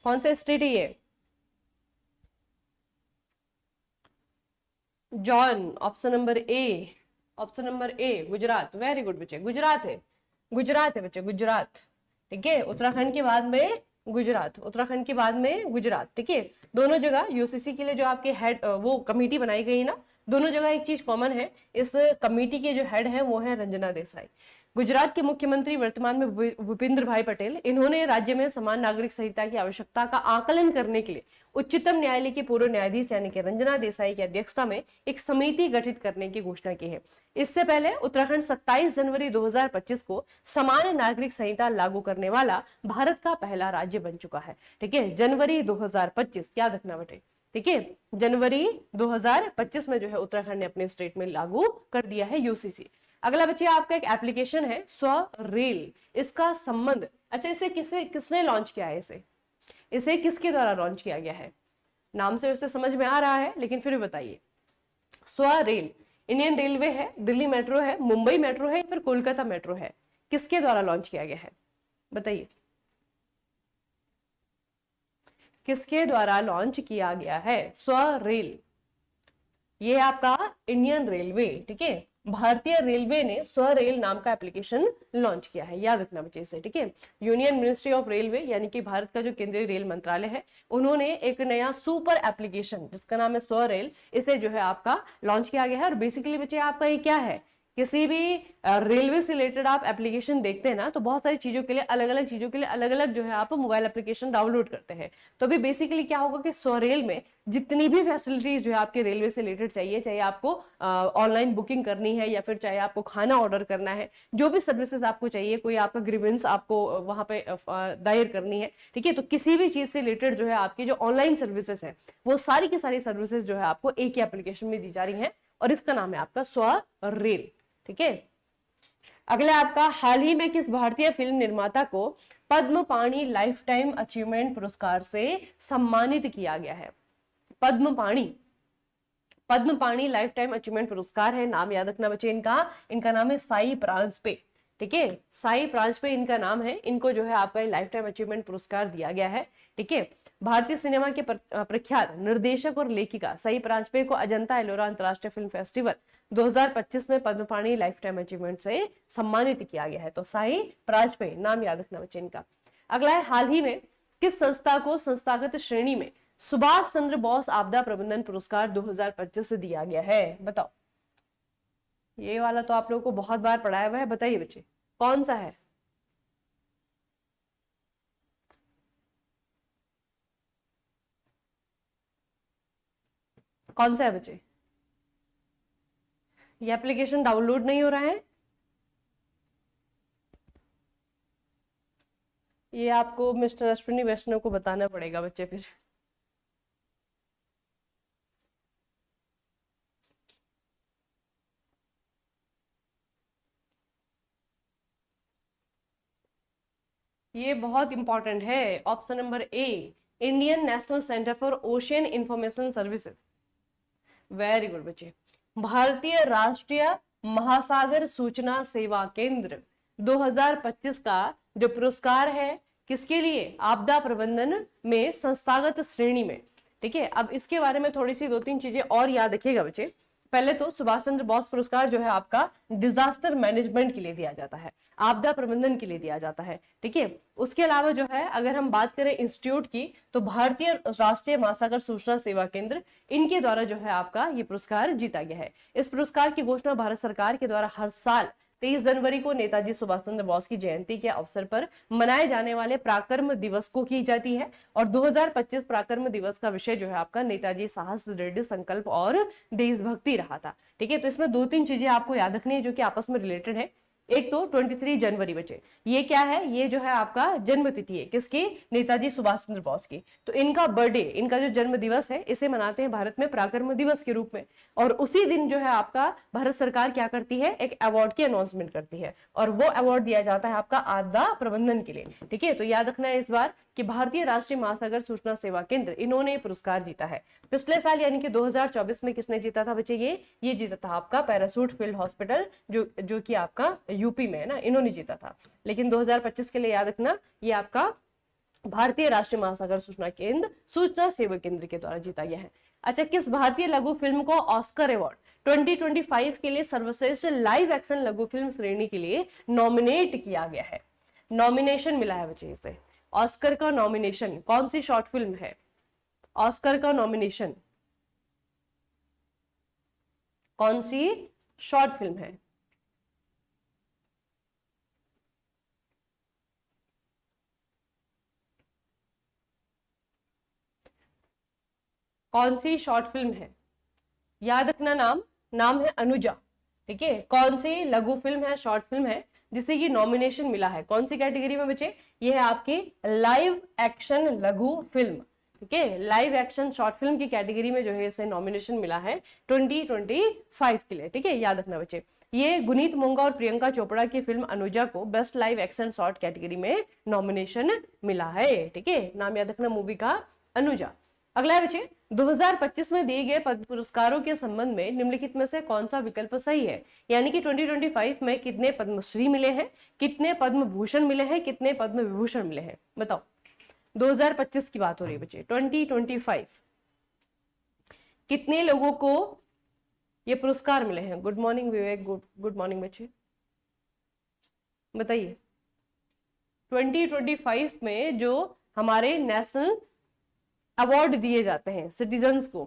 S1: कौन सा स्टेट है ये? John, option number A, option number A Gujarat. Very good बच्चे, गुजरात है, गुजरात है बच्चे, गुजरात, ठीक है। उत्तराखंड के बाद में गुजरात, उत्तराखंड के बाद में गुजरात, ठीक है। दोनों जगह यूसीसी के लिए जो आपके हेड वो कमेटी बनाई गई ना, दोनों जगह एक चीज कॉमन है, इस कमेटी के जो हेड है वो है रंजना देसाई। गुजरात के मुख्यमंत्री वर्तमान में भूपेंद्र भाई पटेल, इन्होंने राज्य में समान नागरिक संहिता की आवश्यकता का आकलन करने के लिए उच्चतम न्यायालय के पूर्व न्यायाधीश यानी कि रंजना देसाई की अध्यक्षता में एक समिति गठित करने की घोषणा की है। इससे पहले उत्तराखंड 27 जनवरी 2025 को समान नागरिक संहिता लागू करने वाला भारत का पहला राज्य बन चुका है, ठीक है। जनवरी 2025 याद रखना बेटे, ठीक है। जनवरी 2025 में जो है उत्तराखंड ने अपने स्टेट में लागू कर दिया है यूसीसी। अगला बच्चे आपका एक एप्लीकेशन है स्वरेल, इसका संबंध, अच्छा इसे किसने लॉन्च किया है? इसे किसके द्वारा लॉन्च किया गया है? नाम से उसे समझ में आ रहा है, लेकिन फिर बताइए। स्वरेल इंडियन रेलवे है, दिल्ली मेट्रो है, मुंबई मेट्रो है, फिर कोलकाता मेट्रो है, किसके द्वारा लॉन्च किया गया है बताइए? किसके द्वारा लॉन्च किया गया है स्वरेल? ये आपका इंडियन रेलवे, ठीक है, भारतीय रेलवे ने स्वरेल नाम का एप्लीकेशन लॉन्च किया है, याद रखना बच्चे इसे, ठीक है। यूनियन मिनिस्ट्री ऑफ रेलवे यानी कि भारत का जो केंद्रीय रेल मंत्रालय है, उन्होंने एक नया सुपर एप्लीकेशन जिसका नाम है स्वरेल, इसे जो है आपका लॉन्च किया गया है। और बेसिकली बच्चे आपका ये क्या है, किसी भी रेलवे से रिलेटेड आप एप्लीकेशन देखते हैं ना, तो बहुत सारी चीजों के लिए अलग अलग चीजों के लिए अलग अलग जो है आप मोबाइल एप्लीकेशन डाउनलोड करते हैं। तो अभी बेसिकली क्या होगा कि स्वरेल में जितनी भी फैसिलिटीज जो है आपके रेलवे से रिलेटेड चाहिए, चाहे आपको ऑनलाइन बुकिंग करनी है या फिर चाहे आपको खाना ऑर्डर करना है, जो भी सर्विसेज आपको चाहिए, कोई आपका ग्रीवेंस आपको वहां पे दायर करनी है, ठीक है, तो किसी भी चीज से रिलेटेड जो है आपकी जो ऑनलाइन सर्विसेज है, वो सारी की सारी सर्विसेज जो है आपको एक ही एप्लीकेशन में दी जा रही है। और इसका नाम है आपका स्वरेल। ठीक है, अगला आपका, हाल ही में किस भारतीय फिल्म निर्माता को पद्म पाणि लाइफ टाइम अचीवमेंट पुरस्कार से सम्मानित किया गया है? पद्म पाणि लाइफ टाइम अचीवमेंट पुरस्कार है, नाम याद रखना बच्चे इनका नाम है साई परांजपे। ठीक है, साई परांजपे इनका नाम है, इनको जो है आपका लाइफ टाइम अचीवमेंट पुरस्कार दिया गया है। ठीक है, भारतीय सिनेमा के प्रख्यात निर्देशक और लेखिका साई परांजपे को अजंता एलोरा अंतर्राष्ट्रीय फिल्म फेस्टिवल 2025 में पद्म पाणि लाइफ टाइम अचीवमेंट से सम्मानित किया गया है। तो साई परांजपे नाम याद रखना बच्चे इनका। अगला है, हाल ही में किस संस्था को संस्थागत श्रेणी में सुभाष चंद्र बोस आपदा प्रबंधन पुरस्कार 2025 से दिया गया है? बताओ, ये वाला तो आप लोगों को बहुत बार पढ़ाया हुआ है, बताइए बच्चे कौन सा है? कौन सा है बच्चे? ये एप्लीकेशन डाउनलोड नहीं हो रहा है, ये आपको मिस्टर अश्विनी वैष्णव को बताना पड़ेगा बच्चे फिर। ये बहुत इंपॉर्टेंट है, option number A, Indian national centre for ocean information services. Very good बच्चे। भारतीय राष्ट्रीय महासागर सूचना सेवा केंद्र 2025 का जो पुरस्कार है किसके लिए? आपदा प्रबंधन में संस्थागत श्रेणी में। ठीक है, अब इसके बारे में थोड़ी सी 2-3 चीजें और याद रखिएगा बच्चे। पहले तो सुभाष चंद्र बोस पुरस्कार जो है आपका डिजास्टर मैनेजमेंट के लिए दिया जाता है, आपदा प्रबंधन के लिए दिया जाता है। ठीक है, उसके अलावा जो है अगर हम बात करें इंस्टीट्यूट की, तो भारतीय राष्ट्रीय महासागर सूचना सेवा केंद्र, इनके द्वारा जो है आपका ये पुरस्कार जीता गया है। इस पुरस्कार की घोषणा भारत सरकार के द्वारा हर साल 23 जनवरी को नेताजी सुभाष चंद्र बोस की जयंती के अवसर पर मनाए जाने वाले पराक्रम दिवस को की जाती है। और 2025 पराक्रम दिवस का विषय जो है आपका नेताजी साहस, दृढ़ संकल्प और देशभक्ति रहा था। ठीक है, तो इसमें 2-3 चीजें आपको याद रखनी है जो कि आपस में रिलेटेड है। एक तो 23 जनवरी बच्चे, ये क्या है? ये जो है आपका जन्म तिथि है किसकी? नेताजी सुभाष चंद्र बोस की। तो इनका बर्थडे, इनका जो जन्म दिवस है, इसे मनाते हैं भारत में पराक्रम दिवस के रूप में। और उसी दिन जो है आपका भारत सरकार क्या करती है? एक अवार्ड की अनाउंसमेंट करती है, और वो अवार्ड दिया जाता है आपका आपदा प्रबंधन के लिए। ठीक है, तो याद रखना है इस बार कि भारतीय राष्ट्रीय महासागर सूचना सेवा केंद्र, इन्होंने पुरस्कार जीता है। पिछले साल यानी कि 2024 में किसने जीता था बच्चे? ये जीता था आपका पैरासूट फील्ड हॉस्पिटल, जो कि आपका यूपी में है ना, इन्होंने जीता था। लेकिन 2025 के लिए याद रखना ये आपका भारतीय राष्ट्रीय महासागर सूचना सेवा केंद्र के द्वारा जीता गया है। अच्छा, किस भारतीय लघु फिल्म को ऑस्कर अवार्ड 2025 के लिए सर्वश्रेष्ठ लाइव एक्शन लघु फिल्म श्रेणी के लिए नॉमिनेट किया गया है? नॉमिनेशन मिला है बच्चे इसे, ऑस्कर का नॉमिनेशन। कौन सी शॉर्ट फिल्म है? ऑस्कर का नॉमिनेशन कौन सी शॉर्ट फिल्म है? कौन सी शॉर्ट फिल्म है? याद रखना नाम है अनुजा। ठीक है, कौन सी लघु फिल्म है, शॉर्ट फिल्म है जिसे ये नॉमिनेशन मिला है? कौन सी कैटेगरी में बच्चे? ये है आपकी लाइव एक्शन लघु फिल्म। ठीक है, लाइव एक्शन शॉर्ट फिल्म की कैटेगरी में जो है इसे नॉमिनेशन मिला है 2025 के लिए। ठीक है, याद रखना बच्चे। ये गुनीत मोंगा और प्रियंका चोपड़ा की फिल्म अनुजा को best live action short category में नॉमिनेशन मिला है। ठीक है, नाम याद रखना मूवी का, अनुजा। अगला है बच्चे, 2025 में दिए गए पद्म पुरस्कारों के संबंध में निम्नलिखित में से कौन सा विकल्प सही है? यानी कि 2025 में कितने पद्मश्री मिले हैं, कितने पद्म भूषण मिले हैं, कितने पद्म विभूषण मिले हैं? बताओ, 2025 की बात हो रही है बच्चे, 2025 कितने लोगों को ये पुरस्कार मिले हैं? गुड मॉर्निंग विवेक, गुड मॉर्निंग बच्चे, बताइए। 2025 में जो हमारे नेशनल अवार्ड दिए जाते हैं सिटीजन्स को,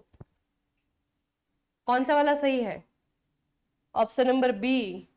S1: कौन सा वाला सही है? Option number B,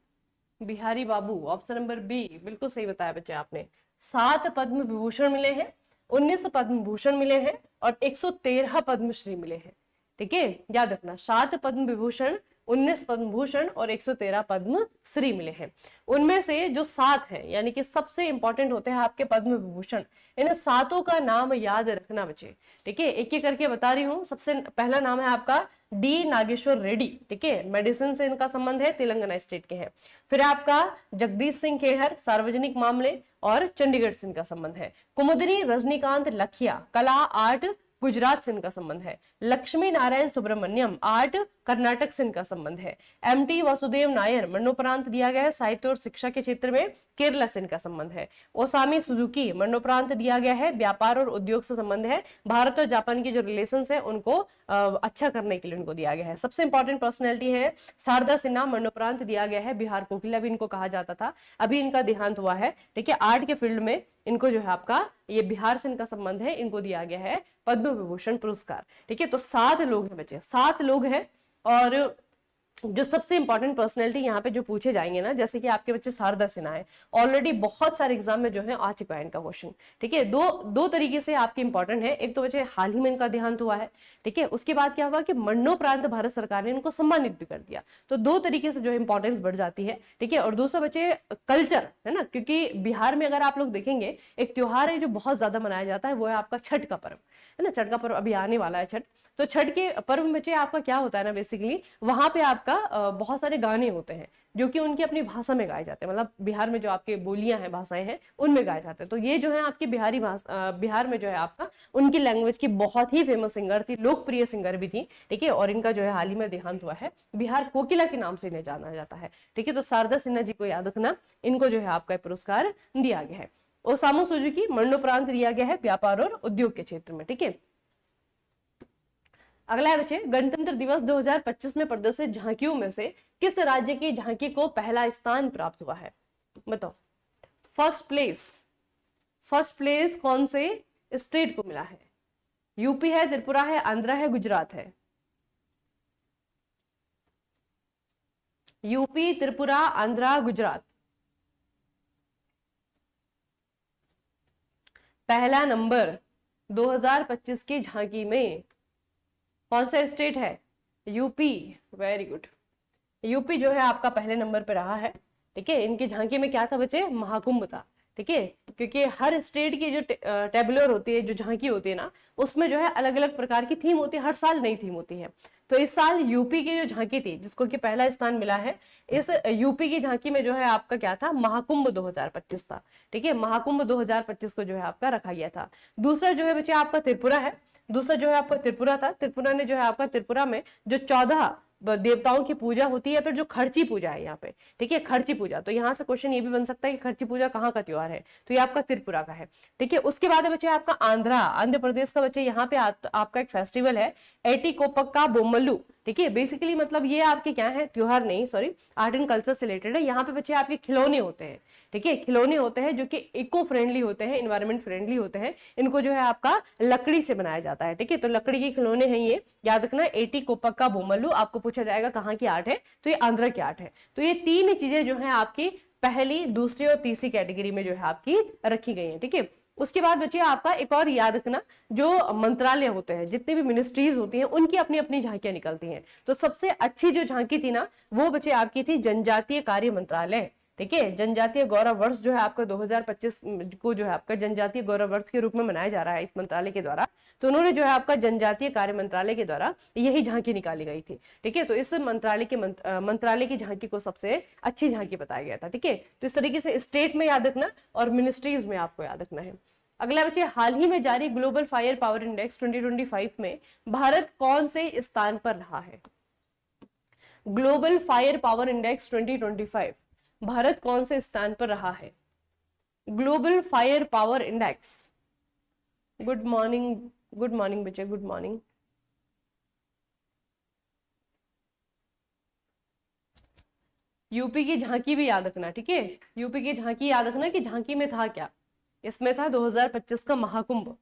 S1: Bihari Babu. Option number B बिल्कुल सही बताया बच्चे आपने। 7 पद्म विभूषण मिले हैं, 19 पद्म भूषण मिले हैं और 113 पद्मश्री मिले हैं। ठीक है, याद रखना, 7 पद्म विभूषण, 19 पद्म भूषण और 113 पद्म श्री मिले हैं। उनमें से जो 7 हैं यानी कि सबसे इंपॉर्टेंट होते हैं आपके पद्म विभूषण, इन 7 का नाम याद रखना बच्चे। ठीक है, एक एक करके बता रही हूँ। सबसे पहला नाम है आपका डी नागेश्वर रेड्डी, ठीक है, मेडिसिन से इनका संबंध है, तेलंगाना स्टेट के हैं। फिर आपका जगदीश सिंह खेहर, सार्वजनिक मामले और चंडीगढ़ से इनका संबंध है। कुमुदनी रजनीकांत लखिया, कला आर्ट, गुजरात से इनका संबंध है। लक्ष्मी नारायण सुब्रमण्यम, आर्ट, कर्नाटक से इनका संबंध है। एमटी वासुदेव नायर, मरणोपरांत दिया गया है साहित्य और शिक्षा के क्षेत्र में, केरला से इनका संबंध है। ओसामी सुजुकी, मरणोपरांत दिया गया है, व्यापार और उद्योग से संबंध है। भारत और जापान के जो रिलेशंस है उनको अच्छा करने के लिए उनको दिया गया है। सबसे इंपॉर्टेंट पर्सनैलिटी है शारदा सिन्हा, मरणोपरांत दिया गया है, बिहार कोकिला भी इनको कहा जाता था, अभी इनका देहांत हुआ है, ठीक है। आर्ट के फील्ड में इनको जो है आपका, ये बिहार से इनका संबंध है, इनको दिया गया है पद्म विभूषण पुरस्कार, ठीक है। तो 7 लोग हैं बच्चे, 7 लोग हैं। और जो सबसे इंपॉर्टेंट पर्सनैलिटी यहाँ पे जो पूछे जाएंगे ना, जैसे कि आपके बच्चे शारदा सिन्हा है, ऑलरेडी बहुत सारे एग्जाम में जो है आ चुका है इनका क्वेश्चन, ठीक है। दो तरीके से आपके इंपॉर्टेंट है। एक तो बच्चे हाल ही में इनका देहांत हुआ है, ठीक है। उसके बाद क्या हुआ कि मरणोपरांत भारत सरकार ने इनको सम्मानित भी कर दिया, तो 2 तरीके से जो इंपॉर्टेंस बढ़ जाती है, ठीक है। और दूसरा बच्चे कल्चर है ना, क्योंकि बिहार में अगर आप लोग देखेंगे एक त्योहार है जो बहुत ज्यादा मनाया जाता है, वो है आपका छठ का पर्व, है ना। छठ का पर्व अभी आने वाला है छठ। तो छठ के पर्व में बच्चे आपका क्या होता है ना, बेसिकली वहां पे आपका बहुत सारे गाने होते हैं जो कि उनकी अपनी भाषा में गाए जाते हैं, मतलब बिहार में जो आपके बोलियां हैं, भाषाएं हैं, उनमें गाए जाते हैं। तो ये जो है आपकी बिहारी भाषा, बिहार में जो है आपका उनकी लैंग्वेज की बहुत ही फेमस सिंगर थी, लोकप्रिय सिंगर भी थी, ठीक है। और इनका जो है हाल ही में देहांत हुआ है, बिहार कोकिला के नाम से इन्हें जाना जाता है, ठीक है। तो शारदा सिन्हा जी को याद रखना, इनको जो है आपका पुरस्कार दिया गया है। ओसामू सुजुकी, मरणोपरांत दिया गया है व्यापार और उद्योग के क्षेत्र में, ठीक है। अगला है बच्चे, गणतंत्र दिवस 2025 में प्रदर्शित झांकियों में से किस राज्य की झांकी को पहला स्थान प्राप्त हुआ है? बताओ। फर्स्ट प्लेस कौन से स्टेट को मिला है? यूपी है, त्रिपुरा है, आंध्रा है, गुजरात है? यूपी, त्रिपुरा, आंध्रा, गुजरात। पहला नंबर 2025 की झांकी में कौन सा स्टेट है? यूपी। Very good. यूपी जो है आपका पहले नंबर पे रहा है, ठीक है। इनकी झांकी में क्या था बच्चे? महाकुंभ था, ठीक है। क्योंकि हर स्टेट की जो टेबुलर होती है, जो झांकी होती है ना, उसमें जो है अलग अलग प्रकार की थीम होती है, हर साल नई थीम होती है। तो इस साल यूपी की जो झांकी थी, जिसको कि पहला स्थान मिला है, इस यूपी की झांकी में जो है आपका क्या था? महाकुंभ 2025 था, ठीक है। महाकुंभ 2025 को जो है आपका रखा गया था। दूसरा जो है बच्चे आपका त्रिपुरा है, दूसरा जो है आपका त्रिपुरा था। त्रिपुरा ने जो है आपका, त्रिपुरा में जो 14 देवताओं की पूजा होती है, फिर जो खर्ची पूजा है यहाँ पे, ठीक है, खर्ची पूजा। तो यहाँ से क्वेश्चन ये भी बन सकता है कि खर्ची पूजा कहाँ का त्योहार है, तो ये आपका त्रिपुरा का है, ठीक है। उसके बाद बच्चे आपका आंध्र प्रदेश का बच्चे, यहाँ पे आपका एक फेस्टिवल है एटीकोपक्का बोमल्लू, ठीक है। बेसिकली मतलब ये आपके क्या है, त्योहार नहीं, सॉरी, आर्ट एंड कल्चर से रिलेटेड है। यहाँ पे बच्चे आपके खिलौने होते हैं, ठीक है, खिलौने होते हैं जो कि इको फ्रेंडली होते हैं, इन्वायरमेंट फ्रेंडली होते हैं। इनको जो है आपका लकड़ी से बनाया जाता है, ठीक है। तो लकड़ी के खिलौने हैं ये, याद रखना। एटीकोपक्का बोमल्लू, आपको पूछा जाएगा कहाँ की आर्ट है, तो ये आंध्र की आर्ट है। तो ये 3 चीजें जो है आपकी पहली, दूसरी और तीसरी कैटेगरी में जो है आपकी रखी गई है, ठीक है। उसके बाद बच्चे आपका एक और याद रखना, जो मंत्रालय होते हैं, जितनी भी मिनिस्ट्रीज होती हैं, उनकी अपनी अपनी झांकियां निकलती हैं। तो सबसे अच्छी जो झांकी थी ना, वो बच्चे आपकी थी जनजातीय कार्य मंत्रालय, ठीक है। जनजातीय गौरव वर्ष जो है आपका 2025 को जो है आपका जनजातीय गौरव वर्ष के रूप में मनाया जा रहा है इस मंत्रालय के द्वारा। तो उन्होंने जो है आपका जनजातीय कार्य मंत्रालय के द्वारा यही झांकी निकाली गई थी, ठीक है। तो इस मंत्रालय की झांकी को सबसे अच्छी झांकी बताया गया था, ठीक है। तो इस तरीके से स्टेट में याद रखना और मिनिस्ट्रीज में आपको याद रखना है। अगला बच्चे, हाल ही में जारी ग्लोबल फायर पावर इंडेक्स 2025 में भारत कौन से स्थान पर रहा है? Global fire power index 2025 Bharat कौन से स्थान पर रहा है? Global fire power index. Good morning बच्चे, गुड मॉर्निंग। यूपी की झांकी भी याद रखना, ठीक है। यूपी की झांकी याद रखना कि झांकी में था क्या, इसमें था 2025 का महाकुंभ।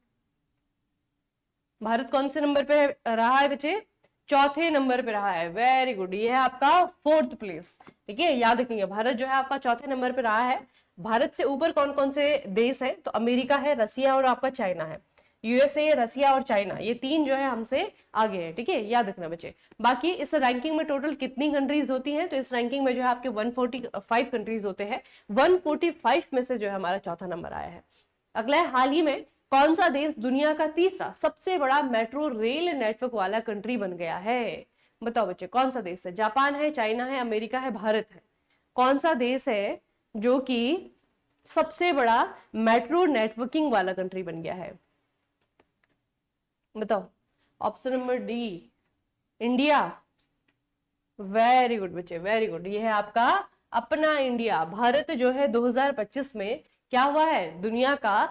S1: भारत कौन से नंबर पे रहा है बच्चे? चौथे नंबर पे रहा है। वेरी गुड, ये है आपका 4th प्लेस, ठीक है। याद रखेंगे, भारत जो है आपका चौथे नंबर पे रहा है। भारत से ऊपर कौन कौन से देश है? तो अमेरिका है, रसिया और आपका चाइना है। यूएसए, रसिया और चाइना, ये 3 जो है हमसे आगे है, ठीक है। याद रखना बच्चे। बाकी इस रैंकिंग में टोटल कितनी कंट्रीज होती हैं? तो इस रैंकिंग में जो है आपके 145 कंट्रीज होते हैं। 145 में से जो है हमारा चौथा नंबर आया है। अगला है, हाल ही में कौन सा देश दुनिया का तीसरा सबसे बड़ा मेट्रो रेल नेटवर्क वाला कंट्री बन गया है? बताओ बच्चे कौन सा देश है? जापान है, चाइना है, अमेरिका है, भारत है? कौन सा देश है जो कि सबसे बड़ा मेट्रो नेटवर्किंग वाला कंट्री बन गया है? बताओ। Option number D, India. Very good बच्चे, वेरी गुड। ये है आपका अपना इंडिया। भारत जो है 2025 में क्या हुआ है? दुनिया का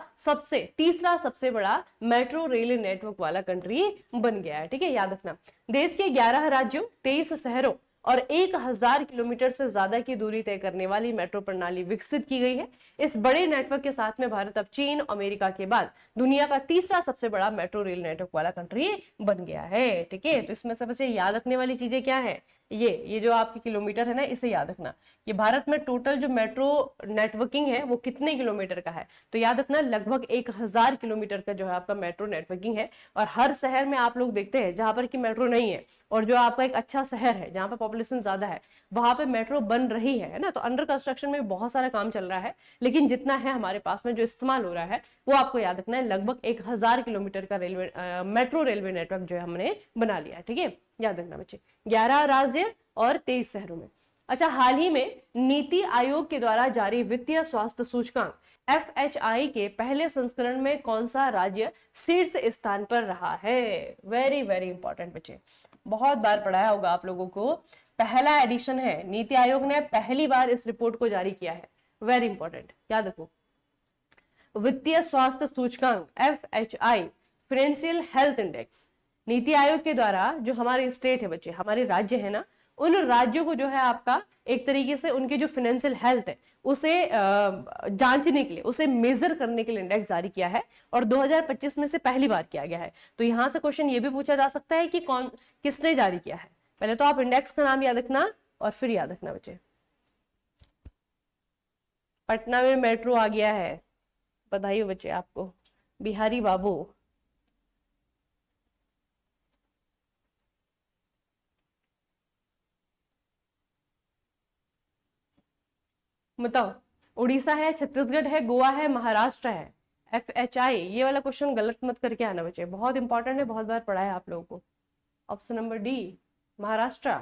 S1: तीसरा सबसे बड़ा मेट्रो रेल नेटवर्क वाला कंट्री बन गया है। ठीक है, याद रखना। देश के 11 राज्यों, 23 शहरों और 1000 किलोमीटर से ज्यादा की दूरी तय करने वाली मेट्रो प्रणाली विकसित की गई है। इस बड़े नेटवर्क के साथ में भारत अब चीन, अमेरिका के बाद दुनिया का तीसरा सबसे बड़ा मेट्रो रेल नेटवर्क वाला कंट्री बन गया है। ठीक है, तो इसमें से बच्चे याद रखने वाली चीजें क्या है? ये जो आपके किलोमीटर है ना, इसे याद रखना। ये भारत में टोटल जो मेट्रो नेटवर्किंग है वो कितने किलोमीटर का है? तो याद रखना लगभग 1000 किलोमीटर का जो है आपका मेट्रो नेटवर्किंग है। और हर शहर में आप लोग देखते हैं जहां पर कि मेट्रो नहीं है और जो आपका एक अच्छा शहर है जहां पर पॉपुलेशन ज्यादा है वहां पे मेट्रो बन रही है ना, तो अंडर कंस्ट्रक्शन में बहुत सारा काम चल रहा है, लेकिन जितना है हमारे पास में जो इस्तेमाल हो रहा है वो आपको याद रखना है। लगभग 1000 किलोमीटर का रेलवे मेट्रो रेलवे नेटवर्क जो है हमने बना लिया है। ठीक है, याद रखना बच्चे। 11 राज्य और 23 शहरों में। अच्छा, हाल ही में नीति आयोग के द्वारा जारी वित्तीय स्वास्थ्य सूचकांक FHI के पहले संस्करण में कौन सा राज्य शीर्ष स्थान पर रहा है? वेरी वेरी इंपॉर्टेंट बच्चे, बहुत बार पढ़ाया होगा आप लोगों को। पहला एडिशन है, नीति आयोग ने पहली बार इस रिपोर्ट को जारी किया है। वेरी इंपॉर्टेंट, याद रखो। वित्तीय स्वास्थ्य सूचकांक FHI, financial health index, NITI Aayog के द्वारा जो हमारे स्टेट है बच्चे, हमारे राज्य है ना, उन राज्यों को जो है आपका एक तरीके से उनके जो फाइनेंशियल हेल्थ है उसे जांचने के लिए, उसे मेजर करने के लिए इंडेक्स जारी किया है और 2025 में से पहली बार किया गया है। तो यहां से क्वेश्चन ये भी पूछा जा सकता है कि किसने जारी किया है। पहले तो आप इंडेक्स का नाम याद रखना और फिर याद रखना बच्चे। पटना में मेट्रो आ गया है, बधाई हो बच्चे आपको, बिहारी बाबू। बताओ, उड़ीसा है, छत्तीसगढ़ है, गोवा है, महाराष्ट्र है? FHI, ये वाला क्वेश्चन गलत मत करके आना बच्चे, बहुत इंपॉर्टेंट है, बहुत बार पढ़ा है आप लोगों को। Option number D, Maharashtra.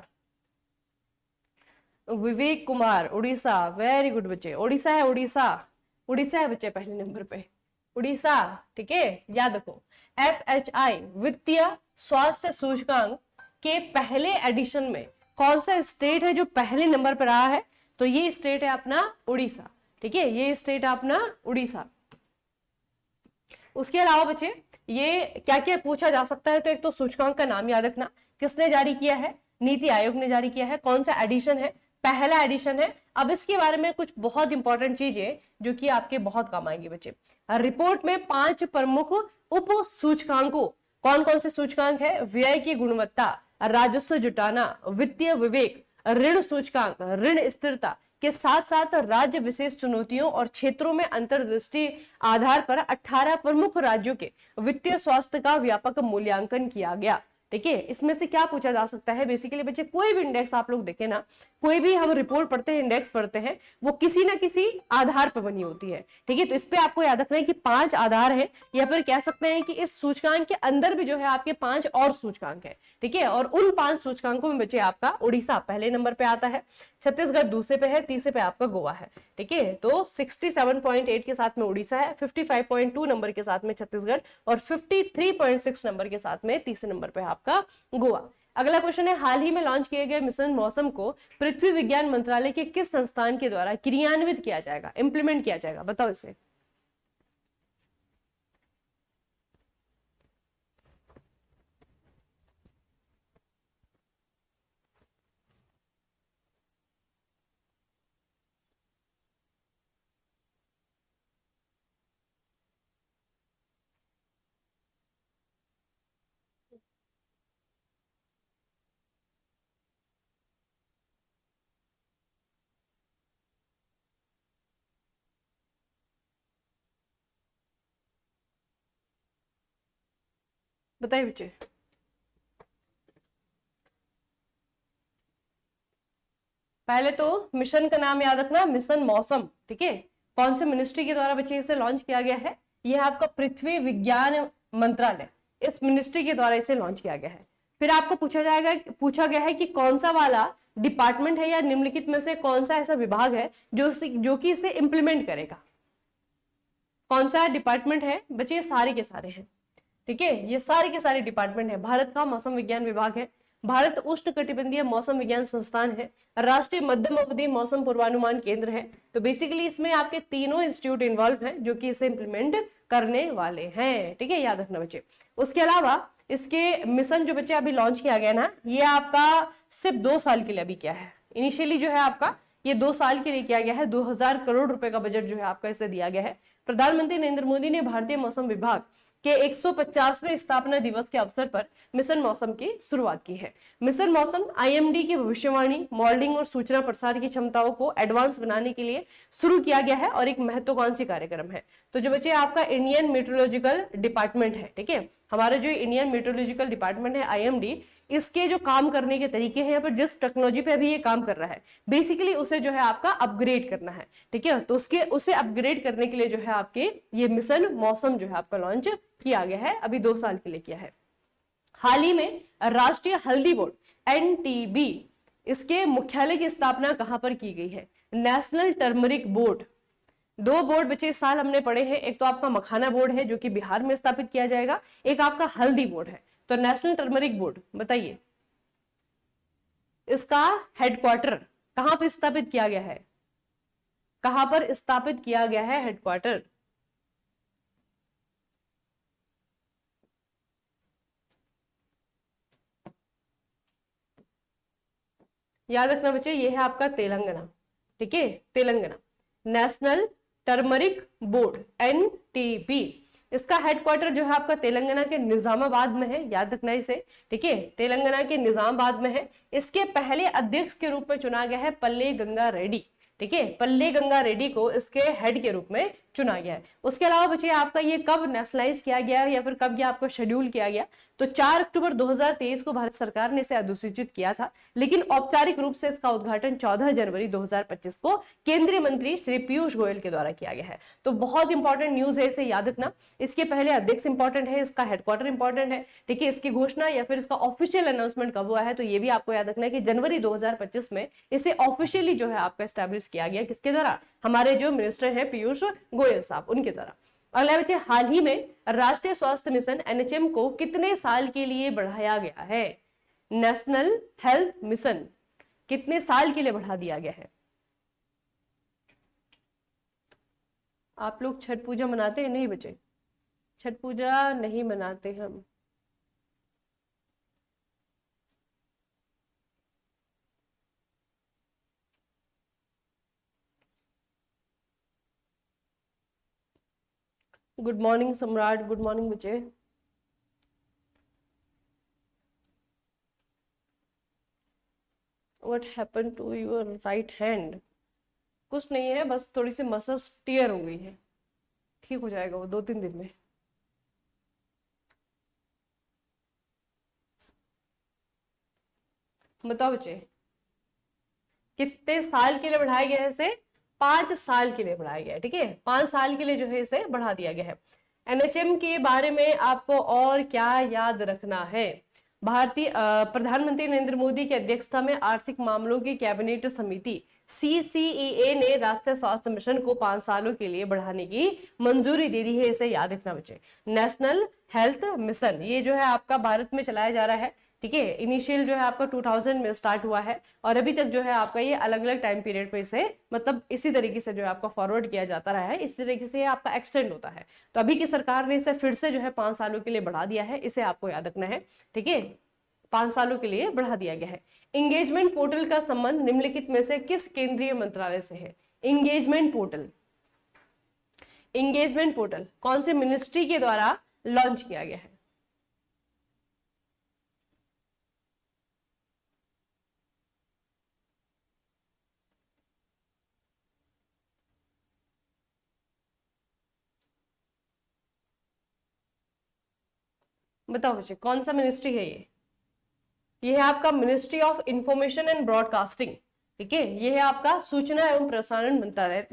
S1: Vivek Kumar, Odisha. Very good बच्चे, उड़ीसा है, उड़ीसा। उड़ीसा है बच्चे पहले नंबर पे, उड़ीसा। ठीक है, याद रखो। FHI वित्तीय स्वास्थ्य सूचकांक के पहले एडिशन में कौन सा स्टेट है जो पहले नंबर पर रहा है? तो ये स्टेट है अपना उड़ीसा। ठीक है, ये स्टेट है अपना उड़ीसा। उसके अलावा बच्चे ये क्या क्या पूछा जा सकता है? तो एक तो सूचकांक का नाम याद रखना, किसने जारी किया है? नीति आयोग ने जारी किया है। कौन सा एडिशन है? पहला एडिशन है। अब इसके बारे में कुछ बहुत इंपॉर्टेंट चीजें जो कि आपके बहुत काम आएंगी बच्चे। रिपोर्ट में 5 प्रमुख उप सूचकांकों, कौन कौन से सूचकांक है? व्यय की गुणवत्ता, राजस्व जुटाना, वित्तीय विवेक, ऋण सूचकांक, ऋण स्थिरता के साथ साथ राज्य विशेष चुनौतियों और क्षेत्रों में अंतर्दृष्टि आधार पर 18 प्रमुख राज्यों के वित्तीय स्वास्थ्य का व्यापक मूल्यांकन किया गया। ठीक है, इसमें से क्या पूछा जा सकता है? बेसिकली बच्चे कोई भी इंडेक्स आप लोग देखें ना, कोई भी हम रिपोर्ट पढ़ते हैं, इंडेक्स पढ़ते हैं, वो किसी ना किसी आधार पर बनी होती है। ठीक है, तो इस पे आपको याद रखना है कि 5 आधार है, या फिर कह सकते हैं कि इस सूचकांक के अंदर भी जो है आपके 5 और सूचकांक है। ठीक है, और उन 5 सूचकांकों में बच्चे आपका उड़ीसा पहले नंबर पे आता है, छत्तीसगढ़ दूसरे पे है, तीसरे पे आपका गोवा है। ठीक है, तो 67.8 के साथ में उड़ीसा है, 55.2 नंबर के साथ में छत्तीसगढ़ और 53.6 नंबर के साथ में तीसरे नंबर पे आपका गोवा। अगला क्वेश्चन है, हाल ही में लॉन्च किए गए मिशन मौसम को पृथ्वी विज्ञान मंत्रालय के किस संस्थान के द्वारा क्रियान्वित किया जाएगा, इंप्लीमेंट किया जाएगा? बताओ इसे। बताइए बच्चे। पहले तो मिशन का नाम याद रखना, मिशन मौसम। ठीक है, कौन से मिनिस्ट्री के द्वारा बच्चे इसे लॉन्च किया गया है? यह आपका पृथ्वी विज्ञान मंत्रालय, इस मिनिस्ट्री के द्वारा इसे लॉन्च किया गया है। फिर आपको पूछा गया है कि कौन सा वाला डिपार्टमेंट है या निम्नलिखित में से कौन सा ऐसा विभाग है जो कि इसे इंप्लीमेंट करेगा। कौन सा डिपार्टमेंट है बच्चे? ये सारे के सारे हैं, ठीक है, ये सारे के सारे डिपार्टमेंट है। भारत का मौसम विज्ञान विभाग है, भारत उष्ण कटिबंधीय मौसम विज्ञान संस्थान है, राष्ट्रीय मध्यम अवधि मौसम पूर्वानुमान केंद्र है। तो बेसिकली इसमें आपके तीनों इंस्टीट्यूट इन्वॉल्व हैं जो कि इसे इंप्लीमेंट करने वाले हैं, ठीक है, याद रखना बच्चे। उसके अलावा इसके मिशन जो बच्चे अभी लॉन्च किया गया ना, ये आपका सिर्फ 2 साल के लिए अभी क्या है, इनिशियली जो है आपका ये 2 साल के लिए किया गया है। 2000 करोड़ रुपए का बजट जो है आपका इसे दिया गया है। प्रधानमंत्री नरेंद्र मोदी ने भारतीय मौसम विभाग के 150वें स्थापना दिवस के अवसर पर मिशन मौसम की शुरुआत की है। मिशन मौसम आईएमडी की भविष्यवाणी, मॉडलिंग और सूचना प्रसार की क्षमताओं को एडवांस बनाने के लिए शुरू किया गया है और एक महत्वाकांक्षी कार्यक्रम है। तो जो बच्चे आपका इंडियन मेट्रोलॉजिकल डिपार्टमेंट है, ठीक है, हमारा जो इंडियन मेट्रोलॉजिकल डिपार्टमेंट है आईएमडी, इसके जो काम करने के तरीके हैं, यहाँ पर जिस टेक्नोलॉजी पे अभी ये काम कर रहा है, बेसिकली उसे जो है आपका अपग्रेड करना है, ठीक है। तो उसे अपग्रेड करने के लिए जो है आपके ये मिशन मौसम जो है आपका लॉन्च किया गया है, अभी 2 साल के लिए किया है। हाल ही में राष्ट्रीय हल्दी बोर्ड एनटीबी, इसके मुख्यालय की स्थापना कहां पर की गई है? National turmeric board. 2 बोर्ड बच्चे इस साल हमने पढ़े हैं, एक तो आपका मखाना बोर्ड है जो कि बिहार में स्थापित किया जाएगा, एक आपका हल्दी बोर्ड है। तो नेशनल टर्मरिक बोर्ड बताइए इसका हेडक्वार्टर कहां पर स्थापित किया गया है? कहां पर स्थापित किया गया है हेडक्वार्टर? याद रखना बच्चे, ये है आपका तेलंगाना, ठीक है, Telangana national turmeric board NTB. इसका हेडक्वार्टर जो है आपका तेलंगाना के निजामाबाद में है, याद रखना इसे, ठीक है, तेलंगाना के निजामाबाद में है। इसके पहले अध्यक्ष के रूप में चुना गया है पल्ले गंगा रेड्डी, ठीक है, पल्ले गंगा रेड्डी को इसके हेड के रूप में चुना गया है। उसके अलावा बच्चे आपका ये कब नेशनलाइज किया गया या फिर कब ये आपको शेड्यूल किया गया? तो 4 अक्टूबर 2023 को भारत सरकार ने इसे अधिसूचित किया था, लेकिन औपचारिक रूप से इसका उद्घाटन 14 जनवरी 2025 को केंद्रीय मंत्री श्री पीयूष गोयल के द्वारा किया गया है। तो बहुत इंपॉर्टेंट न्यूज है, इसे याद रखना। इसके पहले अध्यक्ष इंपॉर्टेंट है, इसका हेडक्वार्टर इंपॉर्टेंट है, ठीक है, इसकी घोषणा या फिर इसका ऑफिशियल अनाउंसमेंट कब हुआ है? तो ये भी आपको याद रखना है कि जनवरी 2025 में इसे ऑफिशियली जो है आपका एस्टैब्लिश किया गया, किसके द्वारा? हमारे जो मिनिस्टर हैं पीयूष गोयल साहब, उनके द्वारा। अगला बच्चे, हाल ही में राष्ट्रीय स्वास्थ्य मिशन एनएचएम को कितने साल के लिए बढ़ाया गया है? नेशनल हेल्थ मिशन कितने साल के लिए बढ़ा दिया गया है? आप लोग छठ पूजा मनाते हैं? नहीं बच्चे, छठ पूजा नहीं मनाते हम। गुड मॉर्निंग सम्राट, गुड मॉर्निंग बच्चे। What happened to your right hand? कुछ नहीं है, बस थोड़ी सी मसल्स टियर हो गई है, ठीक हो जाएगा वो 2-3 दिन में। बताओ बच्चे, कितने साल के लिए बढ़ाया गया है इसे? 5 साल के लिए बढ़ाया गया है, ठीक है, 5 साल के लिए जो है इसे बढ़ा दिया गया है। एनएचएम के बारे में आपको और क्या याद रखना है? भारतीय प्रधानमंत्री नरेंद्र मोदी की अध्यक्षता में आर्थिक मामलों की कैबिनेट समिति CCEA ने राष्ट्रीय स्वास्थ्य मिशन को 5 सालों के लिए बढ़ाने की मंजूरी दे दी है, इसे याद रखना बच्चे। नेशनल हेल्थ मिशन ये जो है आपका भारत में चलाया जा रहा है, ठीक है, इनिशियल जो है आपका 2000 में स्टार्ट हुआ है और अभी तक जो है आपका ये अलग अलग टाइम पीरियड पे इसे मतलब इसी तरीके से जो है आपका फॉरवर्ड किया जाता रहा है, इसी तरीके से आपका एक्सटेंड होता है। तो अभी की सरकार ने इसे फिर से जो है 5 सालों के लिए बढ़ा दिया है, इसे आपको याद रखना है, ठीक है, 5 सालों के लिए बढ़ा दिया गया है। एंगेजमेंट पोर्टल का संबंध निम्नलिखित में से किस केंद्रीय मंत्रालय से है? एंगेजमेंट पोर्टल, एंगेजमेंट पोर्टल कौन से मिनिस्ट्री के द्वारा लॉन्च किया गया है? बताओ बच्चे, कौन सा मिनिस्ट्री है ये है आपका ministry of information and broadcasting, ठीक है, ये है आपका सूचना एवं प्रसारण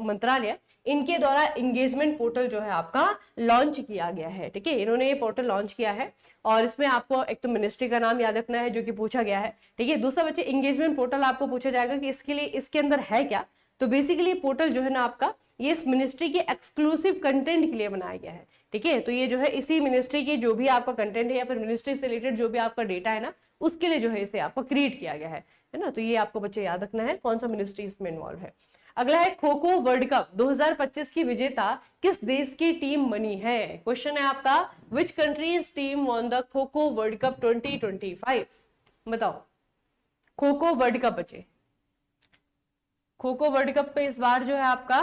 S1: मंत्रालय, इनके द्वारा एंगेजमेंट पोर्टल जो है आपका लॉन्च किया गया है। ठीक है, इन्होंने ये पोर्टल लॉन्च किया है और इसमें आपको एक तो मिनिस्ट्री का नाम याद रखना है जो कि पूछा गया है। ठीक है, दूसरा बच्चे एंगेजमेंट पोर्टल आपको पूछा जाएगा कि इसके लिए इसके अंदर है क्या। तो बेसिकली पोर्टल जो है ना आपका ये इस मिनिस्ट्री के एक्सक्लूसिव कंटेंट के लिए बनाया गया है। ठीक है, तो ये जो है इसी मिनिस्ट्री की जो भी आपका कंटेंट है या फिर मिनिस्ट्री से रिलेटेड जो भी आपका डेटा है ना उसके लिए जो है इसे आपको क्रिएट किया गया है ना। तो ये आपको बच्चे याद रखना है कौन सा मिनिस्ट्री इसमें इन्वॉल्व है। अगला है खो खो वर्ल्ड कप 2025 की विजेता किस देश की टीम बनी है। क्वेश्चन है आपका which countries team won the kho kho world cup 2025। बताओ, खो खो वर्ल्ड कप बचे, खो खो वर्ल्ड कप पे इस बार जो है आपका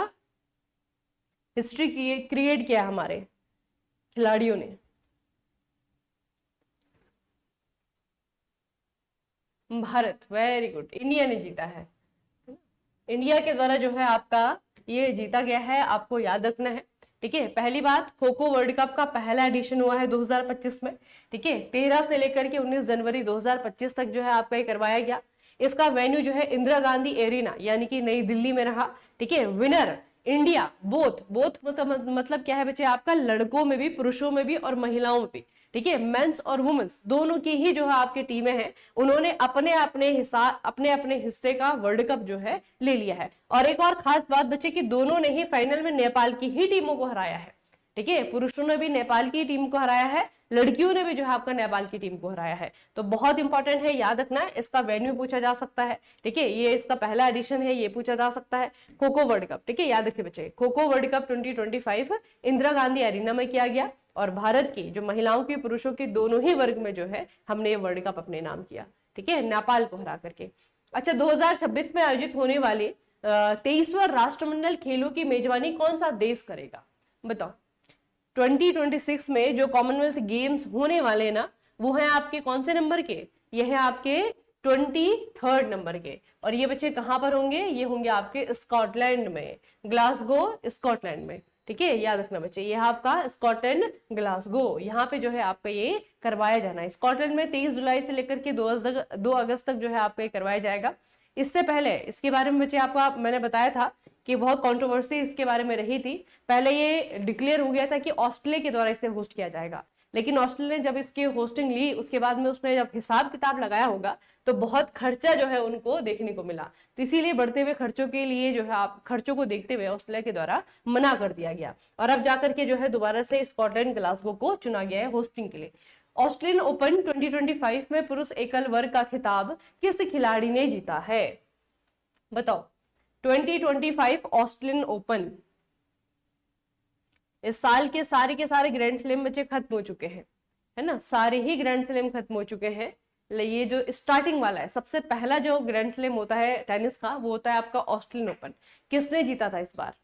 S1: हिस्ट्री क्रिएट किया हमारे खिलाड़ियों ने। भारत, वेरी गुड, इंडिया ने जीता है। इंडिया के द्वारा जो है आपका ये जीता गया है, आपको याद रखना है। ठीक है, पहली बात खो खो वर्ल्ड कप का पहला एडिशन हुआ है 2025 में। ठीक है, 13 से लेकर के 19 जनवरी 2025 तक जो है आपका ये करवाया गया। इसका वेन्यू जो है इंदिरा गांधी एरिना यानी कि नई दिल्ली में रहा। ठीक है, विनर इंडिया, बोथ बोथ मतलब क्या है बच्चे आपका, लड़कों में भी, पुरुषों में भी और महिलाओं में भी। ठीक है, मेंस और वुमेन्स दोनों की ही जो है आपकी टीमें हैं, उन्होंने अपने अपने हिस्से का वर्ल्ड कप जो है ले लिया है। और एक और खास बात बच्चे कि दोनों ने ही फाइनल में नेपाल की ही टीमों को हराया है। ठीक है, पुरुषों ने भी नेपाल की टीम को हराया है, लड़कियों ने भी जो है आपका नेपाल की टीम को हराया है। तो बहुत इंपॉर्टेंट है, याद रखना है। इसका वेन्यू पूछा जा सकता है। ठीक है, ये इसका पहला एडिशन है, ये पूछा जा सकता है। खो खो वर्ल्ड कप, ठीक है, याद रखिए बच्चे, kho kho world cup 2025 Indira Gandhi arena में किया गया और भारत की जो महिलाओं की पुरुषों की दोनों ही वर्ग में जो है हमने ये वर्ल्ड कप अपने नाम किया। ठीक है, नेपाल को हरा करके। अच्छा, 2026 में आयोजित होने वाले 23वां राष्ट्रमंडल खेलों की मेजबानी कौन सा देश करेगा। बताओ, 2026 में जो कॉमनवेल्थ गेम्स होने वाले हैं ना वो है आपके कौन से नंबर के, ये है आपके 23rd नंबर के। और ये बच्चे कहां पर होंगे, ये होंगे आपके स्कॉटलैंड में, ग्लासगो स्कॉटलैंड में। ठीक है, याद रखना बच्चे, ये आपका स्कॉटलैंड ग्लासगो, यहाँ पे जो है आपका ये करवाया जाना है। स्कॉटलैंड में 23 जुलाई से लेकर के 2 अगस्त तक जो है आपका ये करवाया जाएगा। इससे पहले इसके बारे में बच्चे आपको मैंने बताया था कि बहुत कंट्रोवर्सी इसके बारे में रही थी। पहले ये डिक्लेयर हो गया था कि ऑस्ट्रेलिया के द्वारा इसे होस्ट किया जाएगा, लेकिन ऑस्ट्रेलिया ने जब इसकी होस्टिंग ली उसके बाद में उसने जब हिसाब किताब लगाया होगा तो बहुत खर्चा जो है उनको देखने को मिला। तो इसीलिए बढ़ते हुए खर्चों के लिए जो है आप खर्चों को देखते हुए ऑस्ट्रेलिया के द्वारा मना कर दिया गया और अब जाकर के जो है दोबारा से स्कॉटलैंड ग्लासगो को चुना गया है होस्टिंग के लिए। ऑस्ट्रेलियन ओपन 2025 में पुरुष एकल वर्ग का खिताब किस खिलाड़ी ने जीता है। बताओ, 2025 ऑस्ट्रेलियन ओपन, इस साल के सारे ग्रैंड स्लैम बच्चे खत्म हो चुके हैं, है ना, सारे ही ग्रैंड स्लैम खत्म हो चुके हैं। ये जो स्टार्टिंग वाला है, सबसे पहला जो ग्रैंड स्लैम होता है टेनिस का वो होता है आपका ऑस्ट्रेलियन ओपन। किसने जीता था इस बार,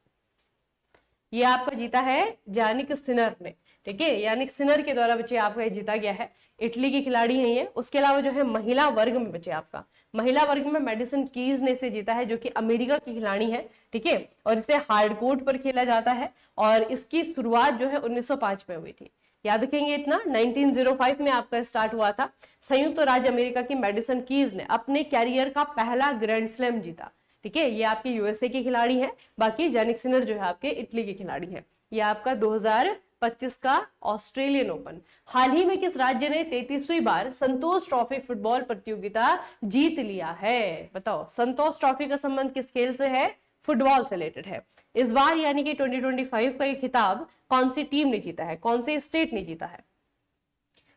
S1: ये आपका जीता है यानिक सिनर ने। ठीक है, यानिक सिनर के द्वारा बच्चे आपका ये जीता गया है, इटली की खिलाड़ी है ये। उसके अलावा जो है महिला वर्ग में बच्चे आपका, महिला वर्ग में मेडिसन कीज ने इसे जीता है जो कि अमेरिका की खिलाड़ी है। ठीक है, और इसे हार्ड कोर्ट पर खेला जाता है और इसकी शुरुआत जो है 1905 में हुई थी। याद रखेंगे इतना, 1905 में आपका स्टार्ट हुआ था। संयुक्त राज्य अमेरिका की मेडिसन कीज ने अपने कैरियर का पहला ग्रैंड स्लैम जीता। ठीक है, ये आपके यूएसए की खिलाड़ी है, बाकी जेनिक सिनर जो है आपके इटली की खिलाड़ी है। ये आपका 2025 का ऑस्ट्रेलियन ओपन। हाल ही में किस राज्य ने 33वीं बार संतोष ट्रॉफी फुटबॉल प्रतियोगिता जीत लिया है। बताओ, संतोष ट्रॉफी का संबंध किस खेल से है, फुटबॉल से रिलेटेड है। इस बार यानी कि 2025 का ये खिताब कौन सी टीम ने जीता है, कौन से स्टेट ने जीता है।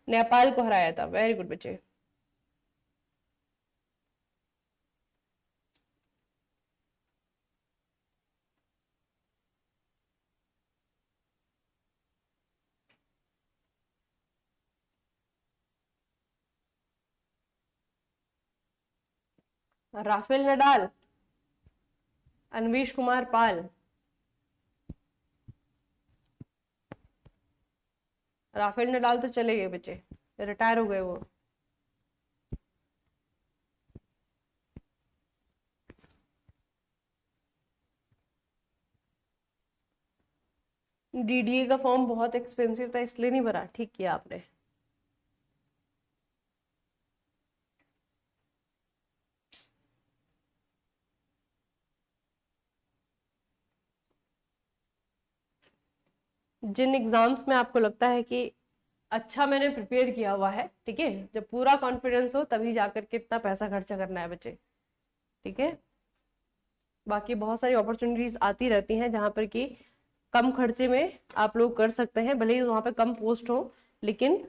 S1: नेपाल को हराया था, वेरी गुड बच्चे। Rafael Nadal, अनवीश Kumar Pal, Rafael Nadal तो चले गए बच्चे, रिटायर हो गए वो। डीडीए का फॉर्म बहुत एक्सपेंसिव था इसलिए नहीं भरा, ठीक किया आपने। जिन एग्जाम्स में आपको लगता है कि अच्छा मैंने प्रिपेयर किया हुआ है, ठीक है, जब पूरा कॉन्फिडेंस हो तभी जाकर के इतना पैसा खर्चा करना है बच्चे, ठीक है। बाकी बहुत सारी अपॉर्चुनिटीज आती रहती हैं जहां पर कि कम खर्चे में आप लोग कर सकते हैं, भले ही वहां पे कम पोस्ट हो, लेकिन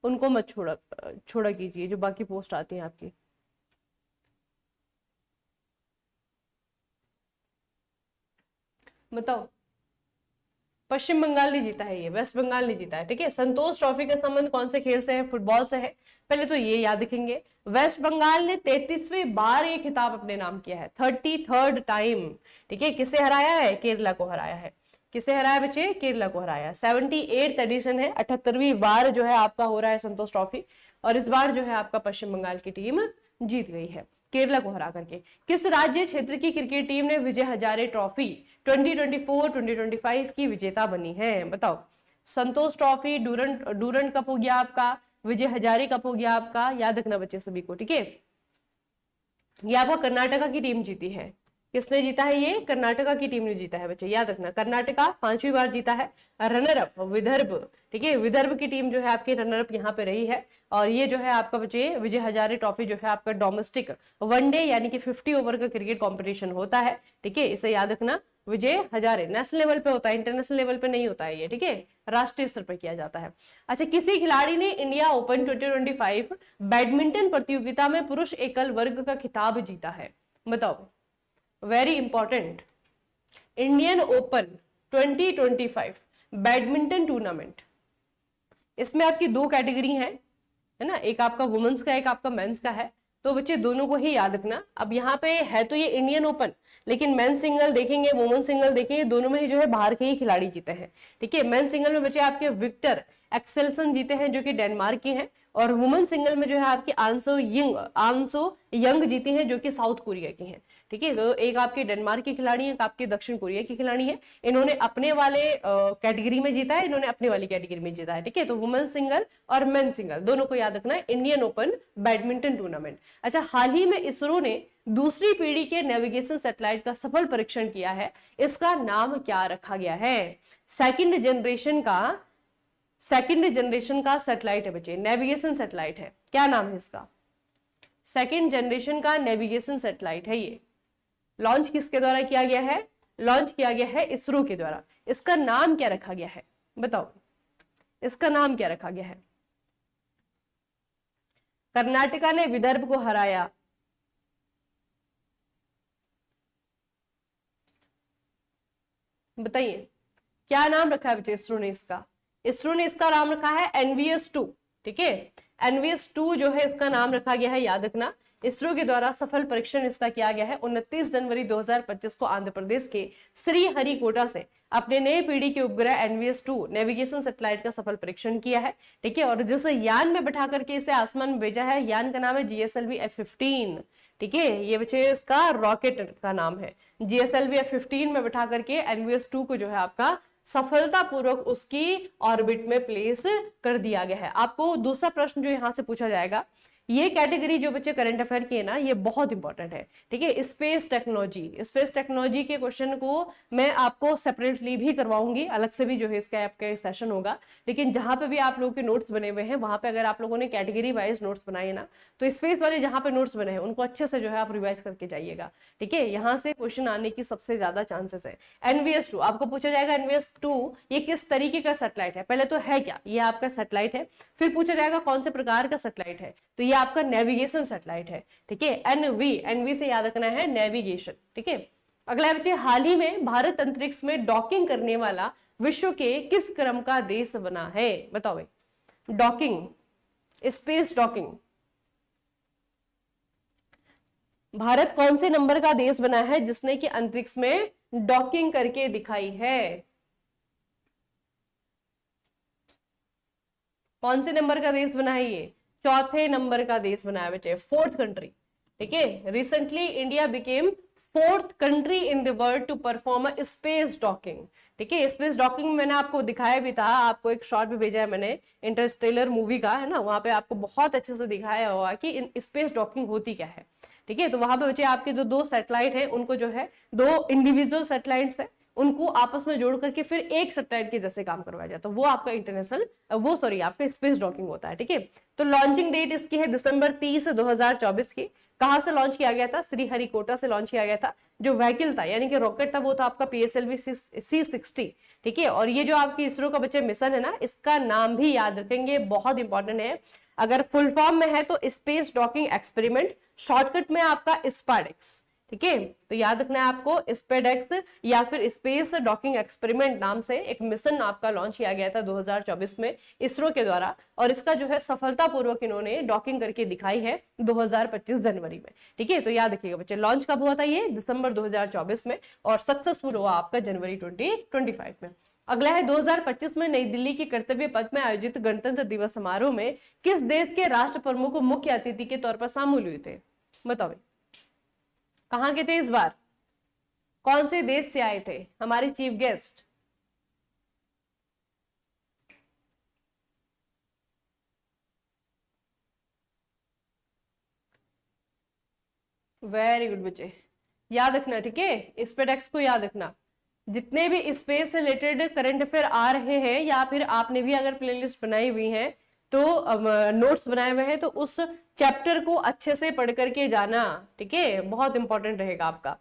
S1: उनको मत छोड़ा कीजिए जो बाकी पोस्ट आती हैं आपकी। बताओ, पश्चिम बंगाल नहीं जीता है, ये वेस्ट बंगाल नहीं जीता है, ठीक है। संतोष ट्रॉफी का संबंध कौन से खेल से है? फुटबॉल से है। पहले तो ये याद रखेंगे। वेस्ट बंगाल ने 33वीं बार ये खिताब अपने नाम किया है, 33rd टाइम, ठीक है। किसे हराया है? केरला को हराया है। किसे हराया बच्चे? केरला को हराया। 78th एडिशन है, 78वीं बार जो है आपका हो रहा है संतोष ट्रॉफी, और इस बार जो है आपका पश्चिम बंगाल की टीम जीत गई है केरला को हरा करके। किस राज्य क्षेत्र की क्रिकेट टीम ने विजय हजारे ट्रॉफी 2024-2025 की विजेता बनी है? बताओ। संतोष ट्रॉफी, डूरंड कप हो गया आपका, विजय हजारे कप हो गया आपका, याद रखना बच्चे सभी को, ठीक है। ये आपका कर्नाटका की टीम जीती है। किसने जीता है? ये कर्नाटका की टीम ने जीता है बच्चे, याद रखना। कर्नाटका 5वीं बार जीता है। रनर अप विदर्भ, ठीक है, विदर्भ की टीम जो है आपकी रनर अप यहाँ पे रही है। और ये जो है आपका बच्चे विजय हजारे ट्रॉफी जो है आपका डोमेस्टिक वनडे यानी कि 50 ओवर का क्रिकेट कॉम्पिटिशन होता है, ठीक है, इसे याद रखना। विजय हजारे नेशनल लेवल पे होता है, इंटरनेशनल लेवल पे नहीं होता है ये, ठीक है, राष्ट्रीय स्तर पर किया जाता है। अच्छा, किसी खिलाड़ी ने इंडिया ओपन 2025 बैडमिंटन प्रतियोगिता में पुरुष एकल वर्ग का खिताब जीता है? बताओ, very important. Indian open 2025 badminton tournament, इसमें आपकी दो कैटेगरी है ना, एक आपका वुमेन्स का, एक आपका मेंस का है। तो बच्चे दोनों को ही याद रखना। अब यहाँ पे है तो ये इंडियन ओपन, लेकिन मेन सिंगल देखेंगे, वुमेन सिंगल देखेंगे, दोनों में ही जो है बाहर के ही खिलाड़ी जीते हैं, ठीक है। मेन सिंगल में बच्चे आपके विक्टर एक्सेल्सन जीते हैं जो कि डेनमार्क की हैं, और वुमेन सिंगल में जो है आपकी आंसो यंग जीती हैं जो कि साउथ कोरिया की हैं, ठीक है। तो एक आपके डेनमार्क की खिलाड़ी है, एक आपकी दक्षिण कोरिया की खिलाड़ी है। इन्होंने अपने वाले कैटेगरी में जीता है, इन्होंने अपने वाली कैटेगरी में जीता है, ठीक है। तो वुमेन सिंगल और मेन सिंगल दोनों को याद रखना है, इंडियन ओपन बैडमिंटन टूर्नामेंट। अच्छा, हाल ही में इसरो ने दूसरी पीढ़ी के नेविगेशन सैटेलाइट का सफल परीक्षण किया है, इसका नाम क्या रखा गया है? सेकंड जनरेशन का सैटेलाइट है बच्चे, नेविगेशन सैटेलाइट है, क्या नाम है इसका? सेकंड जनरेशन का नेविगेशन सैटेलाइट है ये। लॉन्च किसके द्वारा किया गया है? लॉन्च किया गया है इसरो के द्वारा। इसका नाम क्या रखा गया है? बताओ, इसका नाम क्या रखा गया है? कर्नाटका ने विदर्भ को हराया। बताइए, क्या नाम रखा है बच्चे इसरो ने इसका? इसरो ने इसका नाम रखा है NVS-2, ठीक है। NVS-2 जो है इसका नाम रखा गया है, याद रखना। इसरो के द्वारा सफल परीक्षण इसका किया गया है 29 जनवरी 2025 को आंध्र प्रदेश के श्रीहरिकोटा से अपने नए पीढ़ी के उपग्रह NVS-2 नेविगेशन सैटेलाइट का सफल परीक्षण किया है, ठीक है। और जिस यान में बैठा करके इसे आसमान में भेजा है, यान का नाम है GSLV F-15, ठीक है। ये बच्चे इसका रॉकेट का नाम है। GSLV F-15 में बैठा करके NVS-2 को जो है आपका सफलतापूर्वक उसकी ऑर्बिट में प्लेस कर दिया गया है। आपको दूसरा प्रश्न जो यहां से पूछा जाएगा, ये कैटेगरी जो बच्चे करंट अफेयर की है ना, ये बहुत इंपॉर्टेंट है, ठीक है। स्पेस टेक्नोलॉजी के क्वेश्चन को मैं आपको सेपरेटली भी करवाऊंगी, अलग से भी जो है इसका आपका सेशन होगा। लेकिन जहां पे भी आप लोगों के नोट्स बने हुए हैं, वहां पे अगर आप लोगों ने कैटेगरी वाइज नोट्स बनाए ना, तो स्पेस वाले जहां पे नोट्स बने हैं उनको अच्छे से जो है आप रिवाइज करके जाइएगा, ठीक है। यहाँ से क्वेश्चन आने की सबसे ज्यादा चांसेस है। NVS-2 आपको पूछा जाएगा, NVS-2 ये किस तरीके का सैटेलाइट है? पहले तो है क्या, ये आपका सैटेलाइट है, फिर पूछा जाएगा कौन से प्रकार का सैटेलाइट है, तो ये आपका नेविगेशन सैटेलाइट है, ठीक है। NV से याद रखना है नेविगेशन, ठीक है। अगला बच्चे, हाल ही में भारत अंतरिक्ष में डॉकिंग करने वाला विश्व के किस क्रम का देश बना है? बताओ भाई, डॉकिंग, स्पेस डॉकिंग, भारत कौन से नंबर का देश बना है जिसने कि अंतरिक्ष में डॉकिंग करके दिखाई है? कौन से नंबर का देश बना है ये? चौथे नंबर का देश बना है बेटे, 4th कंट्री, ठीक है। Recently India became 4th country in the world to perform a space docking, ठीक है। स्पेस डॉकिंग मैंने आपको दिखाया भी था, आपको एक शॉर्ट भी भेजा है मैंने, इंटरस्टेलर मूवी का, है ना, वहां पे आपको बहुत अच्छे से दिखाया हुआ कि स्पेस डॉकिंग होती क्या है, ठीक है। तो वहां पे बच्चे आपके जो दो सैटेलाइट है, उनको जो है दो इंडिविजुअल सैटेलाइट्स है, उनको आपस में जोड़ करके फिर एक सैटेलाइट के जैसे काम करवाया जाता है, वो आपका इंटरनेशनल वो सॉरी आपका स्पेस डॉकिंग होता है। ठीक है, तो लॉन्चिंग डेट इसकी है दिसंबर 30 2024 की। कहां से लॉन्च किया गया था? श्रीहरिकोटा से लॉन्च किया गया था। जो व्हीकल था यानी कि रॉकेट था वो था आपका PSLV C60। ठीक है, और ये जो आपकी इसरो का बच्चे मिशन है ना, इसका नाम भी याद रखेंगे, बहुत इंपॉर्टेंट है। अगर फुल फॉर्म में है तो स्पेस डॉकिंग एक्सपेरिमेंट, शॉर्टकट में आपका स्पाडेक्स। ठीक है, तो याद रखना है आपको स्पेडेक्स या फिर स्पेस डॉकिंग एक्सपेरिमेंट नाम से एक मिशन आपका लॉन्च किया गया था 2024 में इसरो के द्वारा, और इसका जो है सफलतापूर्वक इन्होंने डॉकिंग करके दिखाई है 2025 जनवरी में। ठीक है, तो याद रखिएगा बच्चे, लॉन्च कब हुआ था? ये दिसंबर 2024 में, और सक्सेसफुल हुआ आपका जनवरी 2025 में। अगला है 2025 में नई दिल्ली के कर्तव्य पथ में आयोजित गणतंत्र दिवस समारोह में किस देश के राष्ट्र प्रमुख मुख्य अतिथि के तौर पर शामिल हुए थे? बताओ कहां के थे इस बार? कौन से देश से आए थे हमारे चीफ गेस्ट? वेरी गुड बच्चे, याद रखना। ठीक है, स्पेडेक्स को याद रखना। जितने भी स्पेस से रिलेटेड करंट अफेयर आ रहे हैं या फिर आपने भी अगर प्लेलिस्ट बनाई हुई है तो नोट्स बनाए हुए हैं तो उस चैप्टर को अच्छे से पढ़ करके जाना। ठीक है, बहुत इंपॉर्टेंट रहेगा आपका।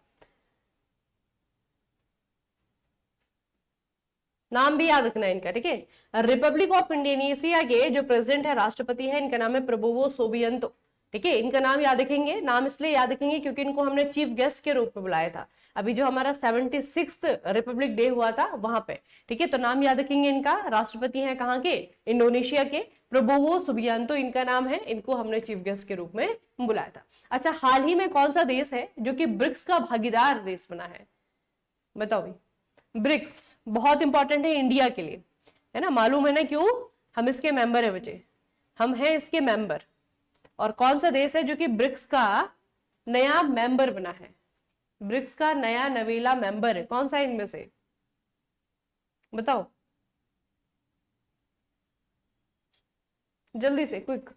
S1: नाम भी याद रखना है इनका। ठीक है, रिपब्लिक ऑफ इंडोनेशिया के जो प्रेसिडेंट है, राष्ट्रपति है, इनका नाम है प्रबोवो सुबियांतो। ठीक है, इनका नाम याद रखेंगे। नाम इसलिए याद रखेंगे क्योंकि इनको हमने चीफ गेस्ट के रूप में बुलाया था अभी जो हमारा 76th रिपब्लिक डे हुआ था वहां पे। ठीक है, तो नाम याद रखेंगे इनका। राष्ट्रपति हैं कहाँ के? इंडोनेशिया के, प्रबोवो सुबियांतो इनका नाम है। इनको हमने चीफ गेस्ट के रूप में बुलाया था। अच्छा, हाल ही में कौन सा देश है जो कि ब्रिक्स का भागीदार देश बना है? बताओ भाई। ब्रिक्स बहुत इंपॉर्टेंट है इंडिया के लिए, है ना? मालूम है ना क्यों? हम इसके मेंबर है बच्चे, हम हैं इसके मेंबर। और कौन सा देश है जो कि ब्रिक्स का नया मेंबर बना है? ब्रिक्स का नया नवेला मेंबर है, कौन सा है इनमें से? बताओ जल्दी से, क्विक।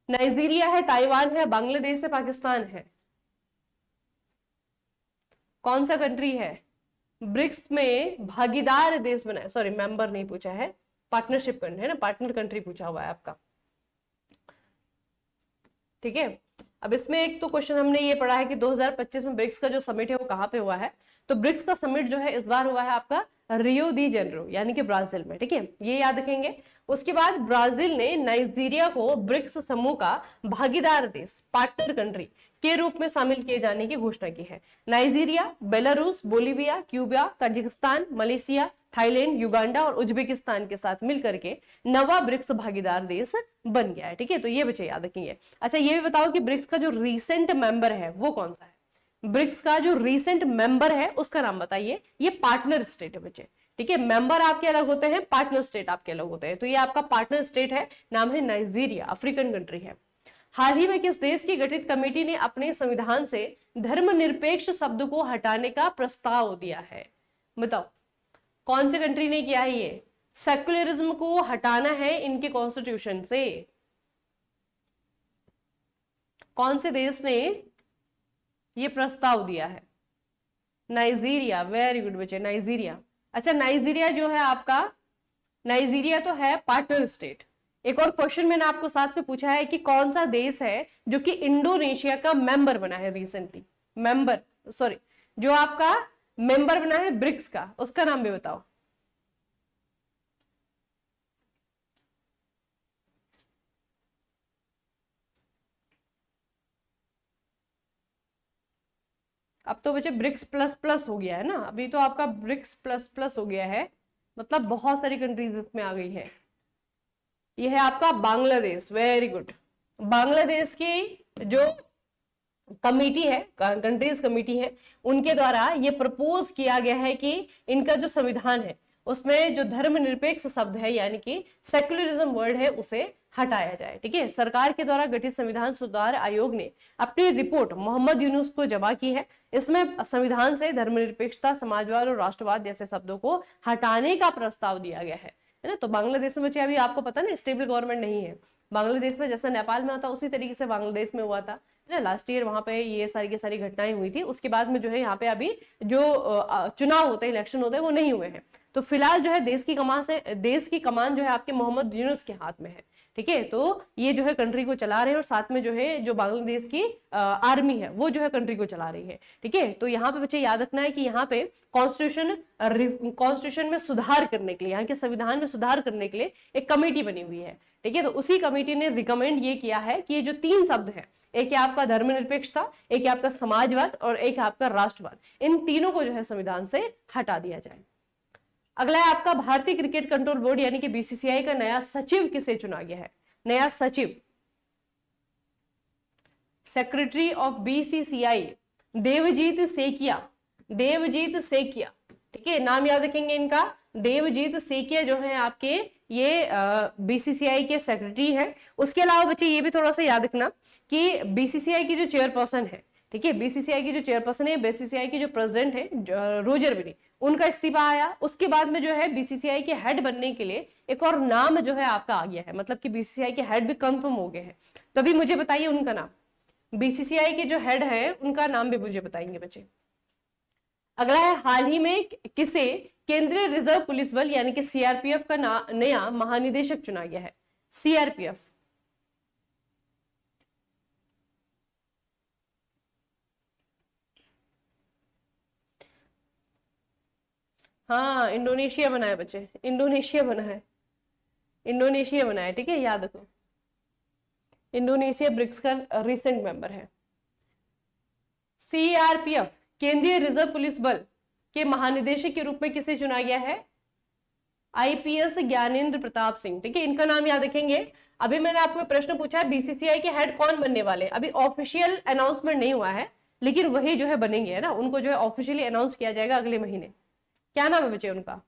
S1: नाइजीरिया है, ताइवान है, बांग्लादेश है, पाकिस्तान है? कौन सा कंट्री है ब्रिक्स में भागीदार देश बना है? सॉरी, मेंबर नहीं पूछा है, पार्टनरशिप कंट्री है ना, पार्टनर कंट्री पूछा हुआ है आपका। ठीक है, अब इसमें एक तो क्वेश्चन हमने ये पढ़ा है कि 2025 में ब्रिक्स का जो समिट है वो कहाँ पे हुआ है? तो ब्रिक्स का समिट जो है इस बार हुआ है आपका रियो दी जेनेरो यानी कि ब्राजील में। ठीक है, ये याद रखेंगे। उसके बाद ब्राजील ने नाइजीरिया को ब्रिक्स समूह का भागीदार देश, पार्टनर कंट्री के रूप में शामिल किए जाने की घोषणा की है। Nigeria, Belarus, Bolivia, Cuba, Kazakhstan, Malaysia, Thailand, Uganda और उज्बेकिस्तान के साथ मिलकर के नवा ब्रिक्स भागीदार देश बन गया है। ठीक है, तो ये बच्चे याद रखेंगे। अच्छा, ये भी बताओ कि ब्रिक्स का जो रीसेंट मेंबर है वो कौन सा है? ब्रिक्स का जो रीसेंट मेंबर है उसका नाम बताइए। ये पार्टनर स्टेट है बच्चे। ठीक है, मेंबर आपके अलग होते हैं, पार्टनर स्टेट आपके अलग होते हैं। तो ये आपका पार्टनर स्टेट है, नाम है नाइजीरिया, अफ्रीकन कंट्री है। हाल ही में किस देश की गठित कमेटी ने अपने संविधान से धर्मनिरपेक्ष शब्द को हटाने का प्रस्ताव दिया है? बताओ कौन से कंट्री ने किया है ये? सेक्युलरिज्म को हटाना है इनके कॉन्स्टिट्यूशन से। कौन से देश ने ये प्रस्ताव दिया है? नाइजीरिया, वेरी गुड बच्चे, नाइजीरिया। अच्छा, नाइजीरिया जो है आपका, नाइजीरिया तो है पार्टनर स्टेट। एक और क्वेश्चन मैंने आपको साथ में पूछा है कि कौन सा देश है जो कि इंडोनेशिया का मेंबर बना है रिसेंटली? मेंबर सॉरी, जो आपका मेंबर बना है ब्रिक्स का, उसका नाम भी बताओ। अब तो बच्चे ब्रिक्स प्लस प्लस हो गया है ना, अभी तो आपका ब्रिक्स प्लस प्लस हो गया है, मतलब बहुत सारी कंट्रीज इसमें आ गई है। ये है आपका बांग्लादेश, वेरी गुड। बांग्लादेश की जो कमेटी है, कंट्रीज कमेटी है, उनके द्वारा ये प्रपोज किया गया है कि इनका जो संविधान है उसमें जो धर्मनिरपेक्ष शब्द है यानी कि सेक्युलरिज्म वर्ड है उसे हटाया जाए। ठीक है, सरकार के द्वारा गठित संविधान सुधार आयोग ने अपनी रिपोर्ट मोहम्मद यूनुस को जमा की है। इसमें संविधान से धर्मनिरपेक्षता, समाजवाद और राष्ट्रवाद जैसे शब्दों को हटाने का प्रस्ताव दिया गया है ना। तो बांग्लादेश में बच्चे अभी आपको पता ना स्टेबल गवर्नमेंट नहीं है। बांग्लादेश में जैसा नेपाल में होता उसी तरीके से बांग्लादेश में हुआ था ना, लास्ट ईयर वहां पे ये सारी की सारी घटनाएं हुई थी। उसके बाद में जो है यहाँ पे अभी जो चुनाव होते हैं, इलेक्शन होते हैं, वो नहीं हुए हैं। तो फिलहाल जो है देश की कमान जो है आपके मोहम्मद यूनुस के हाथ में है। ठीक है, तो ये जो है कंट्री को चला रहे हैं और साथ में जो है जो बांग्लादेश की आर्मी है वो जो है कंट्री को चला रही है। ठीक है, तो यहाँ पे बच्चे याद रखना है कि यहाँ पे कॉन्स्टिट्यूशन में सुधार करने के लिए, यहाँ के संविधान में सुधार करने के लिए एक कमेटी बनी हुई है। ठीक है, तो उसी कमेटी ने रिकमेंड ये किया है कि ये जो 3 शब्द है, एक है आपका धर्मनिरपेक्षता, एक है आपका समाजवाद और एक है आपका राष्ट्रवाद, इन तीनों को जो है संविधान से हटा दिया जाए। अगला है आपका भारतीय क्रिकेट कंट्रोल बोर्ड यानी कि बीसीसीआई का नया सचिव किसे चुना गया है? नया सचिव, secretary of BCCI Devajit Saikia. Devajit Saikia, ठीक है, नाम याद रखेंगे इनका। देवजीत सेकिया जो है आपके ये बीसीसीआई के सेक्रेटरी है। उसके अलावा बच्चे ये भी थोड़ा सा याद रखना कि बीसीसीआई की जो चेयरपर्सन है, ठीक है, बीसीसीआई की जो चेयरपर्सन है, बीसीसीआई की जो प्रेसिडेंट है रोजर बिनी, उनका इस्तीफा आया। उसके बाद में जो है बीसीसीआई के हेड बनने के लिए एक और नाम जो है आपका आ गया है, मतलब कि बीसीसीआई के हेड भी कंफर्म हो गए हैं। तभी मुझे बताइए उनका नाम, बीसीसीआई के जो हेड है उनका नाम भी मुझे बताएंगे बच्चे। अगला है हाल ही में किसे केंद्रीय रिजर्व पुलिस बल यानी कि सीआरपीएफ का नया महानिदेशक चुना गया है? सीआरपीएफ, हाँ इंडोनेशिया बना है बच्चे, इंडोनेशिया बना है, इंडोनेशिया बना है। ठीक है, याद रखो, इंडोनेशिया ब्रिक्स का रिसेंट मेंबर है। सीआरपीएफ केंद्रीय रिजर्व पुलिस बल के महानिदेशक के रूप में किसे चुना गया है? आईपीएस ज्ञानेंद्र प्रताप सिंह। ठीक है, इनका नाम याद रखेंगे। अभी मैंने आपको प्रश्न पूछा है बीसीसीआई के हेड कौन बनने वाले, अभी ऑफिशियल अनाउंसमेंट नहीं हुआ है, लेकिन वही जो है बनेंगे, है ना, उनको जो है ऑफिशियली अनाउंस किया जाएगा अगले महीने। क्या नाम है बच्चे उनका?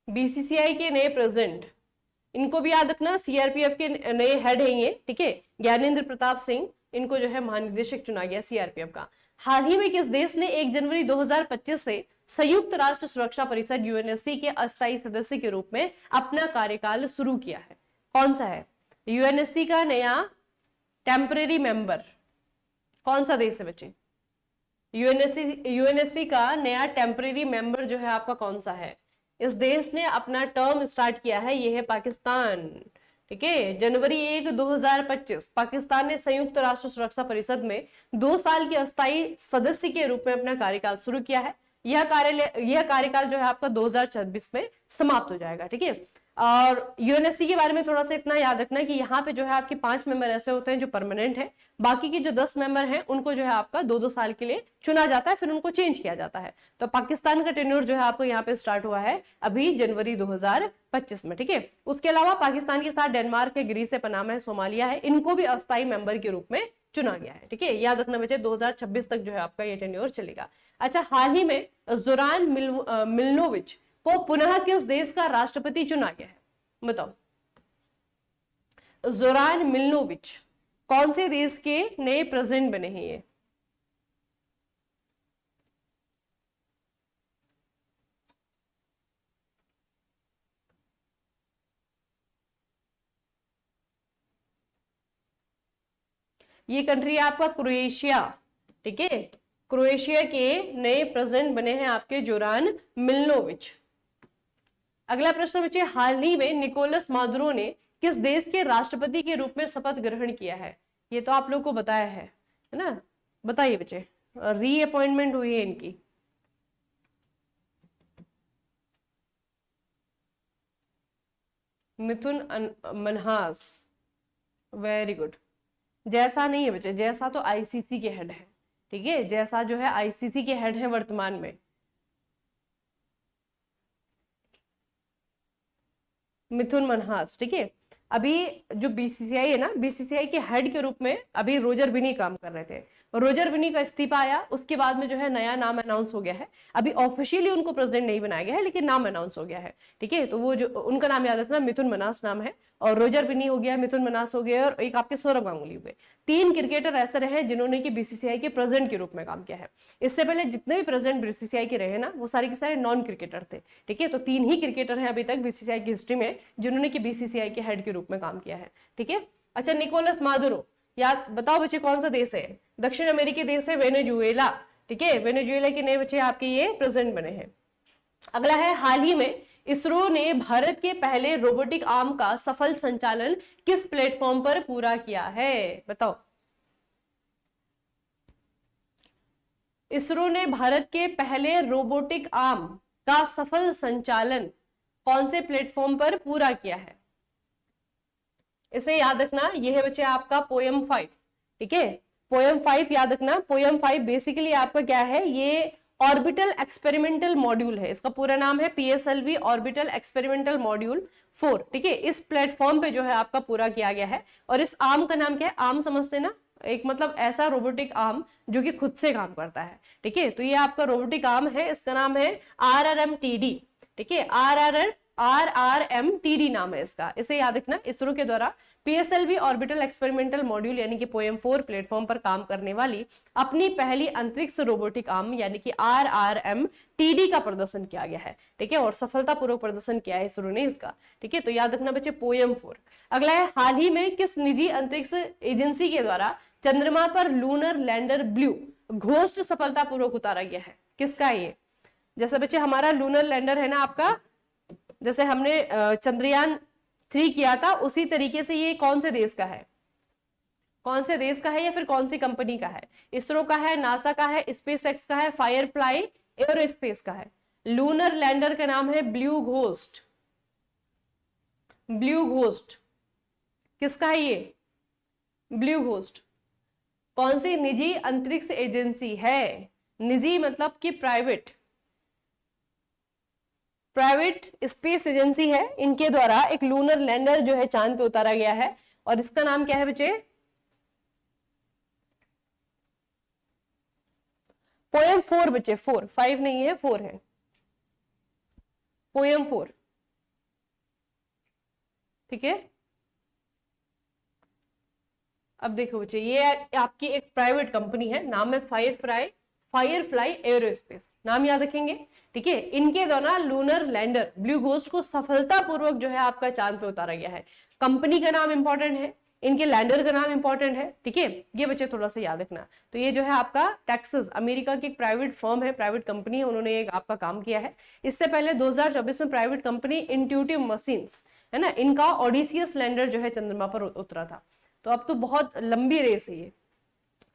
S1: बीसीसीआई के नए प्रेसिडेंट, इनको भी याद रखना, सीआरपीएफ के नए हेड हैं ये। ठीक है, ज्ञानेंद्र प्रताप सिंह, इनको जो है महानिदेशक चुना गया सीआरपीएफ का। हाल ही में किस देश ने 1 जनवरी 2025 से संयुक्त राष्ट्र सुरक्षा परिषद यूएनएससी के अस्थायी सदस्य के रूप में अपना कार्यकाल शुरू किया है? कौन सा है? यूएनएससी का नया टेम्परेरी मेंबर कौन सा देश है बच्चे? यूएनएससी का नया टेम्परेरी मेंबर जो है आपका कौन सा है? इस देश ने अपना टर्म स्टार्ट किया है, ये है पाकिस्तान। ठीक है, जनवरी 1, 2025 पाकिस्तान ने संयुक्त राष्ट्र सुरक्षा परिषद में 2 साल के अस्थायी सदस्य के रूप में अपना कार्यकाल शुरू किया है। यह कार्यकाल जो है आपका 2026 में समाप्त हो जाएगा। ठीक है, और यूएनएससी के बारे में थोड़ा सा इतना याद रखना है कि यहाँ पे जो है आपके 5 मेंबर ऐसे होते हैं जो परमानेंट है, बाकी के जो 10 मेंबर हैं उनको जो है आपका 2-2 साल के लिए चुना जाता है, फिर उनको चेंज किया जाता है। तो पाकिस्तान का टेन्योर जो है आपको यहाँ पे स्टार्ट हुआ है अभी जनवरी 2025 में। ठीक है, उसके अलावा पाकिस्तान के साथ डेनमार्क है, ग्रीस है, पनामा है, सोमालिया है, इनको भी अस्थायी मेंबर के रूप में चुना गया है। ठीक है, याद रखना बच्चे 2026 तक जो है आपका ये टेन्योर चलेगा। अच्छा, हाल ही में जोरान मिलनोविच को पुनः किस देश का राष्ट्रपति चुना गया है? बताओ, जोरान मिलनोविच कौन से देश के नए प्रेसिडेंट बने हैं ये? ये कंट्री है आपका क्रोएशिया। ठीक है, क्रोएशिया के नए प्रेसिडेंट बने हैं आपके जोरान मिलनोविच। अगला प्रश्न बच्चे, हाल ही में निकोलस मादुरो ने किस देश के राष्ट्रपति के रूप में शपथ ग्रहण किया है? ये तो आप लोग को बताया है ना, बताइए बच्चे। रीअपॉइंटमेंट हुई है इनकी। मिथुन मनहास, वेरी गुड। जैसा नहीं है बच्चे, जैसा तो आईसीसी के हेड है। ठीक है, जैसा जो है आईसीसी के हेड है वर्तमान में। मिथुन मनहास। ठीक है, अभी जो बीसीसीआई है ना, बीसीसीआई के हेड के रूप में अभी रोजर बिनी काम कर रहे थे। रोजर बिनी का इस्तीफा आया, उसके बाद में जो है नया नाम अनाउंस हो गया है। अभी ऑफिशियली उनको प्रेसिडेंट नहीं बनाया गया है, लेकिन नाम अनाउंस हो गया है। ठीक है, तो वो जो उनका नाम याद रखना, मिथुन मनास नाम है, और रोजर बिनी हो गया, मिथुन मनास हो गया, और एक आपके सौरभ गांगुली हुए। 3 क्रिकेटर ऐसे रहे जिन्होंने कि बीसीसीआई के प्रेसिडेंट के रूप में काम किया है। इससे पहले जितने भी प्रेसिडेंट बीसीसीआई के रहे ना, वो सारे के सारे नॉन क्रिकेटर थे। ठीक है, तो 3 ही क्रिकेटर हैं अभी तक बीसीसीआई की हिस्ट्री में जिन्होंने कि बीसीसीआई के हेड के रूप में काम किया है। ठीक है, अच्छा निकोलस मादुरो, याद बताओ बच्चे कौन सा देश है? दक्षिण अमेरिकी देश है वेनेजुएला। ठीक है, वेनेजुएला के नए बच्चे आपके ये प्रेसिडेंट बने हैं। अगला है, हाल ही में इसरो ने भारत के पहले रोबोटिक आर्म का सफल संचालन किस प्लेटफॉर्म पर पूरा किया है? बताओ। इसरो ने भारत के पहले रोबोटिक आर्म का सफल संचालन कौन से प्लेटफॉर्म पर पूरा किया है? इसे याद रखना, ये है बच्चे आपका पोयम 5। ठीक है, पोयम 5 याद रखना। पोयम 5 बेसिकली आपका क्या है? ये ऑर्बिटल एक्सपेरिमेंटल मॉड्यूल है, इसका पूरा नाम है PSLV ऑर्बिटल एक्सपेरिमेंटल मॉड्यूल 4। ठीक है, इस प्लेटफॉर्म पे जो है आपका पूरा किया गया है। और इस आर्म का नाम क्या है? आर्म समझते ना, एक मतलब ऐसा रोबोटिक आर्म जो कि खुद से काम करता है। ठीक है, तो ये आपका रोबोटिक आर्म है, इसका नाम है RRMTD। ठीक है, RRMTD नाम है इसका, इसे याद रखना। इसरो के द्वारा PSLV ऑर्बिटल एक्सपेरिमेंटल मॉड्यूल यानी कि पोएम 4 प्लेटफॉर्म पर काम करने वाली अपनी पहली अंतरिक्ष रोबोटिक आर्म यानी कि RRMTD का प्रदर्शन किया गया है। ठीक है, और सफलतापूर्वक प्रदर्शन किया है इसरो ने इसका। ठीक है, तो याद रखना बच्चे पोएम 4। अगला है, हाल ही में किस निजी अंतरिक्ष एजेंसी के द्वारा चंद्रमा पर लूनर लैंडर ब्लू घोस्ट सफलतापूर्वक उतारा गया है? किसका ये? जैसे बच्चे हमारा लूनर लैंडर है ना आपका, जैसे हमने चंद्रयान 3 किया था, उसी तरीके से ये कौन से देश का है? कौन से देश का है या फिर कौन सी कंपनी का है? इसरो का है, नासा का है, स्पेसएक्स का है, फायरफ्लाई एयरोस्पेस का है। लूनर लैंडर का नाम है ब्लू घोस्ट। ब्लू घोस्ट किसका है ये? ब्लू घोस्ट कौन सी निजी अंतरिक्ष एजेंसी है? निजी मतलब कि प्राइवेट स्पेस एजेंसी है, इनके द्वारा एक लूनर लैंडर जो है चांद पे उतारा गया है। और इसका नाम क्या है बच्चे? पोएम 4 बच्चे, 4, 5 नहीं है, 4 है, पोएम 4। ठीक है, अब देखो बच्चे, ये आपकी एक प्राइवेट कंपनी है, नाम है फायरफ्लाई एयरोस्पेस, नाम याद रखेंगे। ठीक है, इनके द्वारा लूनर लैंडर ब्लू घोस्ट को सफलतापूर्वक जो है आपका चांद पे उतारा गया है। कंपनी का नाम इंपॉर्टेंट है, इनके लैंडर का नाम इंपॉर्टेंट है। ठीक है, ये बच्चे थोड़ा सा याद रखना। तो ये जो है आपका टेक्सास अमेरिका की एक प्राइवेट फर्म है, प्राइवेट कंपनी है, उन्होंने एक आपका काम किया है। इससे पहले 2024 में प्राइवेट कंपनी इंट्यूटिव मशीन्स है ना, इनका ऑडिसियस लैंडर जो है चंद्रमा पर उतरा था। तो अब तो बहुत लंबी रेस है ये,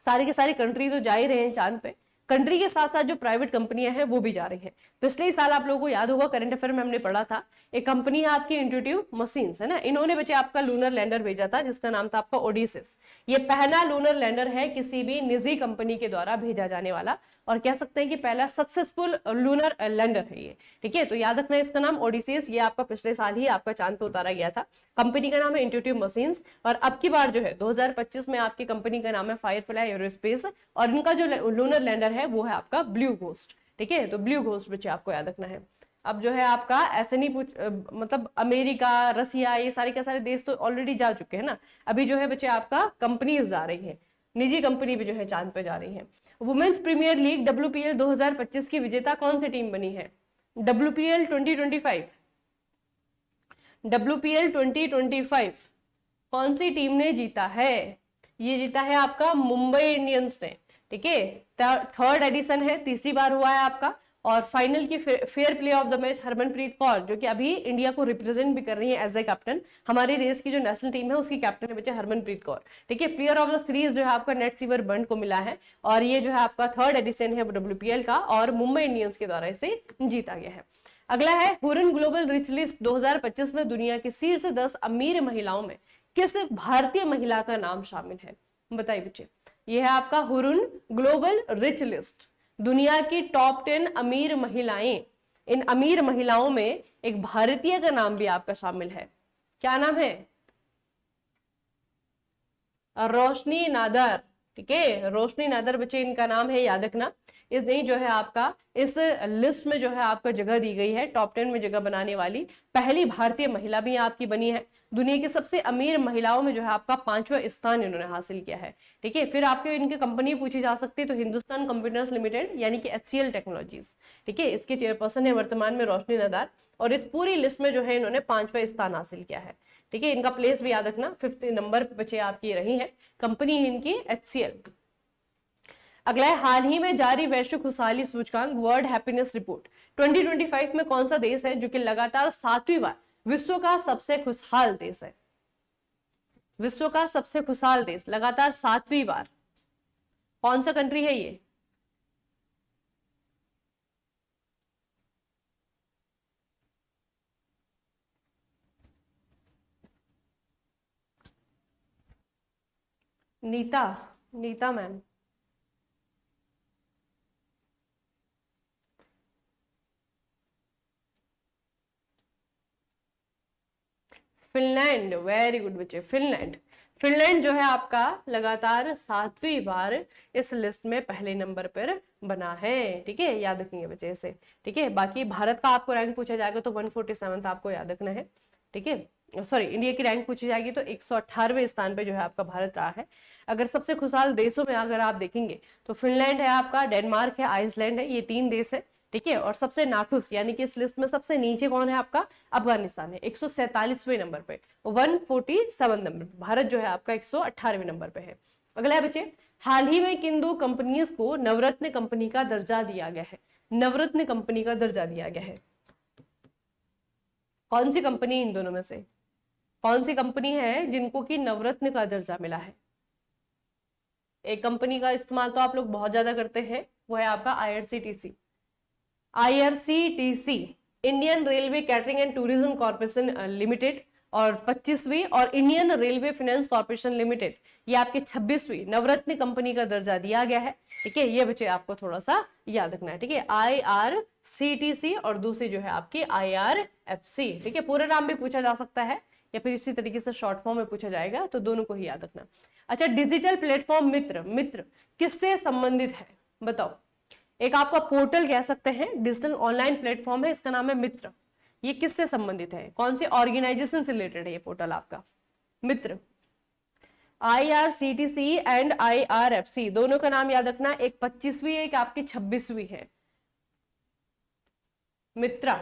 S1: सारी के सारी कंट्री तो जा ही रहे हैं चांद पे, कंट्री के साथ साथ जो प्राइवेट कंपनियां हैं वो भी जा रही हैं। पिछले ही साल आप लोगों को याद होगा, करंट अफेयर में हमने पढ़ा था, एक कंपनी है आपकी इंट्यूटिव मशीन्स है ना, इन्होंने बच्चे आपका लूनर लैंडर भेजा था जिसका नाम था आपका ओडिसिस। ये पहला लूनर लैंडर है किसी भी निजी कंपनी के द्वारा भेजा जाने वाला, और कह सकते हैं कि पहला सक्सेसफुल लूनर लैंडर है ये। ठीक है, तो याद रखना इसका नाम ओडिसिस, ये आपका पिछले साल ही आपका चांद पे उतारा गया था। कंपनी का नाम है इंट्यूटिव मशीन्स, और अब की बार जो है 2025 में आपकी कंपनी का नाम है फायरफ्लाई एयरोस्पेस, और इनका जो लूनर लैंडर है वो है आपका ब्लू घोस्ट। ठीक है, तो ब्लू घोस्ट बच्चे आपको याद रखना है। अब जो है आपका ऐसे नहीं मतलब अमेरिका, रसिया, ये सारे के सारे देश तो ऑलरेडी जा चुके हैं ना, अभी जो है बच्चे आपका कंपनीज जा रही है, निजी कंपनी भी जो है चांद पे जा रही है। वुमेन्स प्रीमियर लीग WPL 2025 की विजेता कौन सी टीम बनी है? WPL 2025 कौन सी टीम ने जीता है? ये जीता है आपका मुंबई इंडियंस ने। ठीक है, थर्ड एडिशन है, तीसरी बार हुआ है आपका। और फाइनल की fair play of the match Harmanpreet Kaur, जो कि अभी इंडिया को रिप्रेजेंट भी कर रही है एज ए कैप्टन, हमारे देश की जो नेशनल टीम है उसकी कैप्टन है बच्चे हरमनप्रीत कौर। ठीक है, प्लेयर ऑफ द सीरीज जो है आपका नेट सीवर बंड को मिला है, और ये जो है आपका थर्ड एडिशन है WPL का, और मुंबई इंडियंस के द्वारा इसे जीता गया है। अगला है, हुरन ग्लोबल रिच लिस्ट 2025 में दुनिया की शीर्ष 10 अमीर महिलाओं में किस भारतीय महिला का नाम शामिल है? बताइए बच्चे, ये है आपका हुरन ग्लोबल रिच लिस्ट, दुनिया की टॉप 10 अमीर महिलाएं। इन अमीर महिलाओं में एक भारतीय का नाम भी आपका शामिल है। क्या नाम है? रोशनी नादर। ठीक है, रोशनी नादर बच्चे इनका नाम है, याद रखना। इस जो है आपका इस लिस्ट में जो है आपका जगह दी गई है, टॉप 10 में जगह बनाने वाली पहली भारतीय महिला भी आपकी बनी है। दुनिया की सबसे अमीर महिलाओं में जो है आपका 5वां स्थान इन्होंने हासिल किया है। ठीक है, फिर आपके इनकी कंपनी पूछी जा सकती है तो हिंदुस्तान कंप्यूटर्स लिमिटेड यानी कि HCL टेक्नोलॉजीज। ठीक है, इसके चेयरपर्सन है वर्तमान में रोशनी नदार, और इस पूरी लिस्ट में जो है इन्होंने 5वां स्थान हासिल किया है। ठीक है, इनका प्लेस भी याद रखना, 5th नंबर पे बच्चे आपकी रही है, कंपनी है इनकी HCL। अगला है, हाल ही में जारी वैश्विक खुशहाली सूचकांक वर्ल्ड हैप्पीनेस रिपोर्ट 2025 में कौन सा देश है जो कि लगातार 7वीं बार विश्व का सबसे खुशहाल देश है? विश्व का सबसे खुशहाल देश लगातार 7वीं बार कौन सा कंट्री है ये? Nita, Nita ma'am. Finland, very good बच्चे, फिनलैंड। फिनलैंड जो है आपका लगातार 7वीं बार इस लिस्ट में पहले नंबर पर बना है। ठीक है, याद रखेंगे बच्चे इसे। ठीक है, बाकी भारत का आपको रैंक पूछा जाएगा तो 147 आपको याद रखना है। ठीक है, सॉरी, इंडिया की रैंक पूछी जाएगी तो 118वें स्थान पे जो है आपका भारत रहा है। अगर सबसे खुशहाल देशों में अगर आप देखेंगे तो फिनलैंड है आपका, डेनमार्क है, आइसलैंड है, ये 3 देश है। ठीक है, और सबसे नाखुश यानी कि इस लिस्ट में सबसे नीचे कौन है आपका? अफगानिस्तान है, 147वें नंबर पे, 147 नंबर। भारत जो है आपका 118वें नंबर पे है। अगला है बच्चे, हाल ही में किन 2 कंपनीज को नवरत्न कंपनी का दर्जा दिया गया है? नवरत्न कंपनी का दर्जा दिया गया है, कौन सी कंपनी? इन दोनों में से कौन सी कंपनी है जिनको की नवरत्न का दर्जा मिला है? एक कंपनी का इस्तेमाल तो आप लोग बहुत ज्यादा करते हैं, वो है आपका IRCTC। IRCTC Indian railway catering and tourism corporation limited, और 25वीं, और Indian railway finance corporation limited, ये आपके 26वीं नवरत्न कंपनी का दर्जा दिया गया है। ठीक है, ये बच्चे आपको थोड़ा सा याद रखना है। ठीक है, IRCTC और दूसरी जो है आपकी IRFC। ठीक है, पूरा नाम भी पूछा जा सकता है या फिर इसी तरीके से शॉर्ट फॉर्म में पूछा जाएगा, तो दोनों को ही याद रखना। अच्छा, डिजिटल प्लेटफॉर्म मित्र, मित्र किससे संबंधित है बताओ? एक आपका पोर्टल कह सकते हैं, डिजिटल ऑनलाइन प्लेटफॉर्म है, इसका नाम है मित्र। ये किससे संबंधित है? कौन से ऑर्गेनाइजेशन से रिलेटेड है ये पोर्टल आपका? मित्र। IRCTC एंड IRFC दोनों का नाम याद रखना, एक 25वीं है, एक आपकी 26वीं है। मित्रा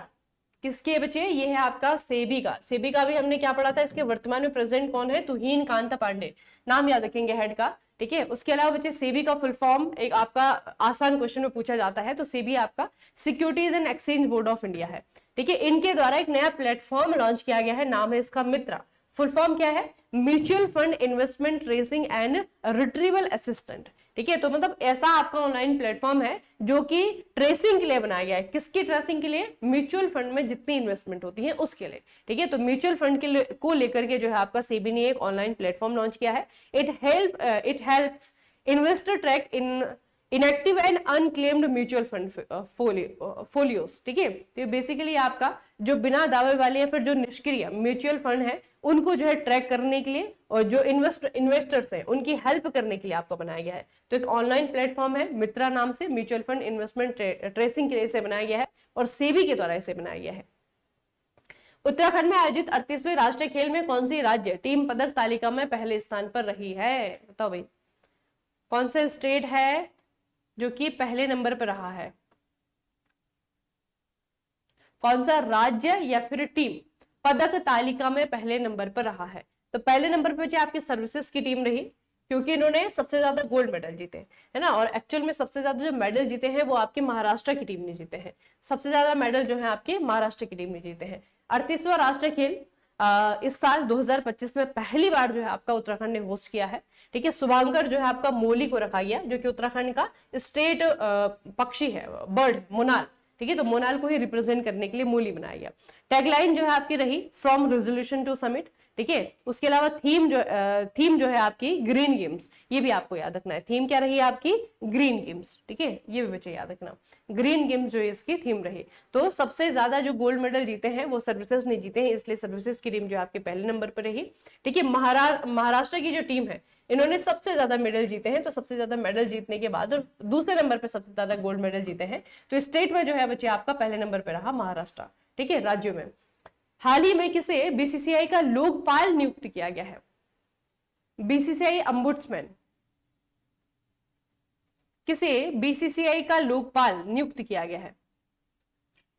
S1: किसके बच्चे? ये है आपका सेबी का। सेबी का भी हमने क्या पढ़ा था, इसके वर्तमान में प्रेसिडेंट कौन है? तुहीन कांता पांडे, नाम याद रखेंगे हेड का। ठीक है, उसके अलावा बच्चे सेबी का फुल फॉर्म एक आपका आसान क्वेश्चन में पूछा जाता है, तो सेबी आपका securities and exchange board of India है। ठीक है, इनके द्वारा एक नया प्लेटफॉर्म लॉन्च किया गया है, नाम है इसका मित्रा। फुल फॉर्म क्या है? Mutual fund investment tracing and retrieval assistant. ठीक है, तो मतलब ऐसा आपका ऑनलाइन प्लेटफॉर्म है जो कि ट्रेसिंग के लिए बनाया गया है। किसकी ट्रेसिंग के लिए? म्यूचुअल फंड में जितनी इन्वेस्टमेंट होती है उसके लिए। ठीक है, तो म्यूचुअल फंड के को लेकर के जो है आपका सेबी ने एक ऑनलाइन प्लेटफॉर्म लॉन्च किया है। It helps investor track inactive and unclaimed mutual fund folios. ठीक है, तो बेसिकली आपका जो बिना दावे वाले या फिर जो निष्क्रिय म्यूचुअल फंड है उनको जो है ट्रैक करने के लिए, और जो इन्वेस्टर्स हैं उनकी हेल्प करने के लिए आपको बनाया गया है। तो एक ऑनलाइन प्लेटफॉर्म है मित्रा नाम से, म्यूचुअल फंड इन्वेस्टमेंट ट्रेसिंग के लिए इसे बनाया गया है और सेबी के द्वारा इसे बनाया गया है। उत्तराखंड में आयोजित 38वें राष्ट्रीय खेल में कौन सी राज्य टीम पदक तालिका में पहले स्थान पर रही है? बताओ भाई, कौन सा स्टेट है जो कि पहले नंबर पर रहा है? कौन सा राज्य या फिर टीम पदक तालिका में पहले नंबर पर रहा है? तो पहले नंबर पर जो आपकी सर्विसेज की टीम रही, क्योंकि इन्होंने सबसे ज्यादा गोल्ड मेडल जीते है ना, और एक्चुअल में सबसे ज्यादा जो मेडल जीते हैं वो आपके महाराष्ट्र की टीम ने जीते हैं। सबसे ज्यादा मेडल जो है आपके महाराष्ट्र की टीम ने जीते हैं। 38वां राष्ट्रीय खेल इस साल 2025 में पहली बार जो है आपका उत्तराखंड ने होस्ट किया है। ठीक है, शुभांकर जो है आपका मोली को रखा गया, जो कि उत्तराखंड का स्टेट पक्षी है, बर्ड मोनाल। ठीक है, तो मोनाल को ही रिप्रेजेंट करने के लिए मोली बनाया गया। टैगलाइन जो है आपकी रही फ्रॉम रेजोल्यूशन टू समिट। ठीक है, उसके अलावा थीम जो है आपकी ग्रीन गेम्स, ये भी आपको याद रखना है। थीम क्या रही है आपकी? Green games. ठीक है, ये भी बच्चे याद रखना, ग्रीन गेम्स जो है इसकी थीम रही। तो सबसे ज्यादा जो गोल्ड मेडल जीते हैं वो सर्विसेज ने जीते हैं, इसलिए सर्विसेज की टीम जो आपके पहले नंबर पर रही। ठीक है, महाराष्ट्र की जो टीम है इन्होंने सबसे ज्यादा मेडल जीते हैं, तो सबसे ज्यादा मेडल जीतने के बाद और दूसरे नंबर पे सबसे ज्यादा गोल्ड मेडल जीते हैं, तो स्टेट में जो है बच्चे आपका पहले नंबर पे रहा महाराष्ट्र। ठीक है, राज्यों में हाल ही में किसे बीसीसीआई का लोकपाल नियुक्त किया गया है? बीसीसीआई अम्बुड्समैन, किसे बीसीसीआई का लोकपाल नियुक्त किया गया है?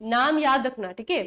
S1: नाम याद रखना, ठीक है।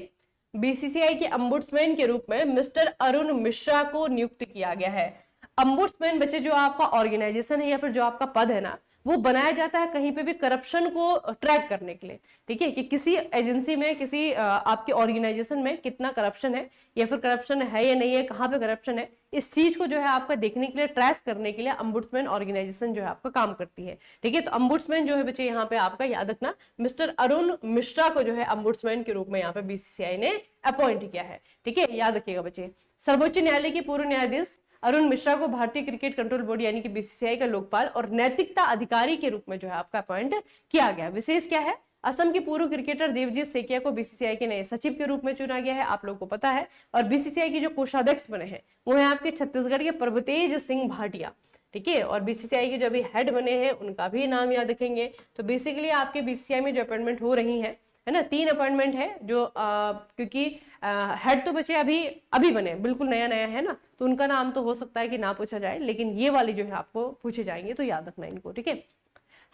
S1: बीसीसीआई के अम्बुड्समैन के रूप में मिस्टर अरुण मिश्रा को नियुक्त किया गया है। अम्बुड्समैन बच्चे जो आपका ऑर्गेनाइजेशन है या फिर जो आपका पद है ना, वो बनाया जाता है कहीं पे भी करप्शन को ट्रैक करने के लिए। ठीक है, कि किसी एजेंसी में, किसी आपके ऑर्गेनाइजेशन में कितना करप्शन है या फिर करप्शन है या नहीं है, कहाँ पे करप्शन है, इस चीज को जो है आपका देखने के लिए, ट्रेस करने के लिए अम्बुड्समैन ऑर्गेनाइजेशन जो है आपका काम करती है। ठीक है, तो अम्बुड्समैन जो है बच्चे यहाँ पे आपका याद रखना, मिस्टर अरुण मिश्रा को जो है अम्बुड्समैन के रूप में यहाँ पे बीसीसीआई ने अपॉइंट किया है। ठीक है, याद रखिएगा बच्चे। सर्वोच्च न्यायालय के पूर्व न्यायाधीश अरुण मिश्रा को भारतीय क्रिकेट कंट्रोल बोर्ड यानी कि बीसीसीआई का लोकपाल और नैतिकता अधिकारी के रूप में जो है आपका अपॉइंट किया गया। विशेष क्या है, असम के पूर्व क्रिकेटर देवजीत सेकिया को बीसीसीआई के नए सचिव के रूप में चुना गया है, आप लोगों को पता है। और बीसीसीआई के जो कोषाध्यक्ष बने हैं वो है आपके छत्तीसगढ़ के प्रभुतेज सिंह भाटिया। ठीक है, और बीसीसीआई के जो अभी हेड बने हैं उनका भी नाम याद रखेंगे। तो बेसिकली आपके बीसीसीआई में जो अपॉइंटमेंट हो रही है ना, 3 अपॉइंटमेंट है जो क्योंकि हेड तो बच्चे अभी अभी बने, बिल्कुल नया नया है ना, तो उनका नाम तो हो सकता है कि ना पूछा जाए, लेकिन ये वाली जो है आपको पूछे जाएंगे, तो याद रखना इनको। ठीक है,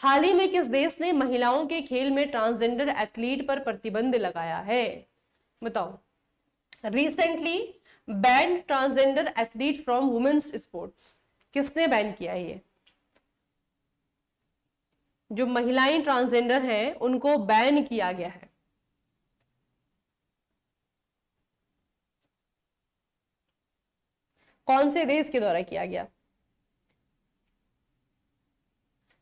S1: हाल ही में किस देश ने महिलाओं के खेल में ट्रांसजेंडर एथलीट पर प्रतिबंध लगाया है? बताओ। Recently ban transgender athlete from women's sports, किसने बैन किया है? ये जो महिलाएं ट्रांसजेंडर हैं उनको बैन किया गया है। कौन से देश के द्वारा किया गया?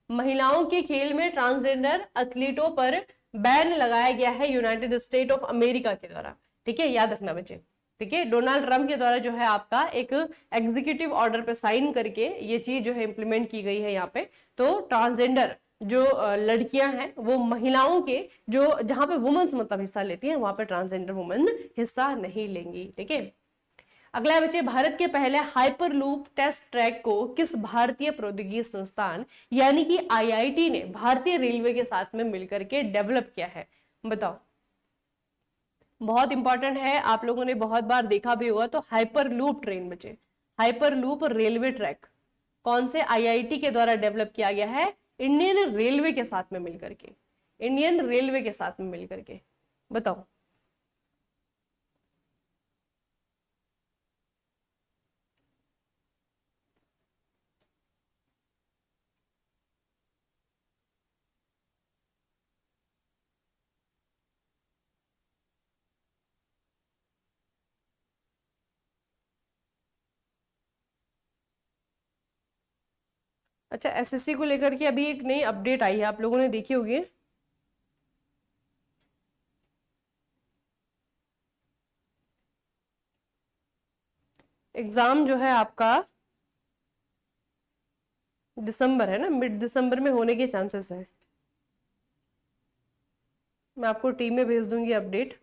S1: महिलाओं के खेल में ट्रांसजेंडर एथलीटों पर बैन लगाया गया है यूनाइटेड स्टेट ऑफ अमेरिका के द्वारा। ठीक है, याद रखना बच्चे। ठीक है, डोनाल्ड ट्रंप के द्वारा जो है आपका एक एग्जीक्यूटिव ऑर्डर पे साइन करके ये चीज जो है इंप्लीमेंट की गई है यहाँ पे। तो ट्रांसजेंडर जो लड़कियां हैं वो महिलाओं के जो जहां पे वुमेन्स मतलब हिस्सा लेती हैं वहां पे ट्रांसजेंडर वुमेन हिस्सा नहीं लेंगी। ठीक है, अगला बच्चे, भारत के पहले हाइपरलूप टेस्ट ट्रैक को किस भारतीय प्रौद्योगिकी संस्थान यानी कि आईआईटी ने भारतीय रेलवे के साथ में मिलकर के डेवलप किया है? बताओ। बहुत इंपॉर्टेंट है, आप लोगों ने बहुत बार देखा भी होगा। तो हाइपरलूप ट्रेन बच्चे, हाइपरलूप रेलवे ट्रैक कौन से आईआईटी के द्वारा डेवलप किया गया है? इंडियन रेलवे के साथ में मिलकर के, इंडियन रेलवे के साथ में मिलकर के। बताओ। अच्छा, एसएससी को लेकर के अभी एक नई अपडेट आई है, आप लोगों ने देखी होगी। एग्जाम जो है आपका दिसंबर है ना, मिड दिसंबर में होने के चांसेस है। मैं आपको टीम में भेज दूंगी अपडेट।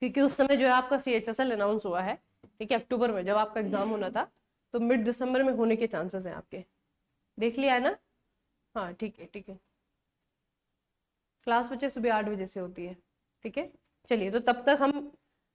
S1: क्योंकि उस समय जो है आपका सीएचएसएल अनाउंस हुआ है। ठीक है, अक्टूबर में जब आपका एग्जाम होना था, तो मिड दिसंबर में होने के चांसेस हैं आपके। देख लिया है ना? हाँ ठीक है, ठीक है। क्लास बच्चे सुबह 8 बजे से होती है। ठीक है, चलिए, तो तब तक हम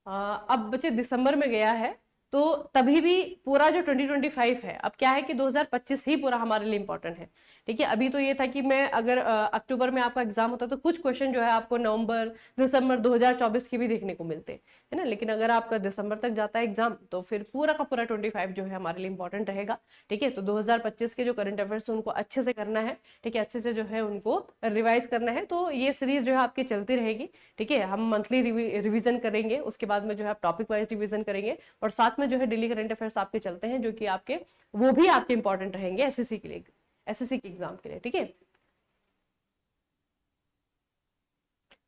S1: अब बच्चे दिसंबर में गया है, तो तभी भी पूरा जो 2025 है, अब क्या है कि 2025 ही पूरा हमारे लिए इंपॉर्टेंट है। ठीक है, अभी तो ये था कि मैं अगर अक्टूबर में आपका एग्जाम होता तो कुछ क्वेश्चन जो है आपको नवंबर दिसंबर 2024 के भी देखने को मिलते है ना, लेकिन अगर आपका दिसंबर तक जाता है एग्जाम तो फिर पूरा का पूरा 25 जो है हमारे लिए इंपॉर्टेंट रहेगा। ठीक है, तो 2025 के जो करंट अफेयर्स उनको अच्छे से करना है। ठीक है, अच्छे से जो है उनको रिवाइज करना है। तो ये सीरीज जो है आपकी चलती रहेगी। ठीक है, हम मंथली रिविजन करेंगे, उसके बाद में जो है आप टॉपिक वाइज रिविजन करेंगे, और साथ में जो है डेली करंट अफेयर्स आपके चलते हैं, जो कि आपके वो भी आपके इंपॉर्टेंट रहेंगे एसएससी के लिए, एसएससी के एग्जाम के लिए। ठीक है,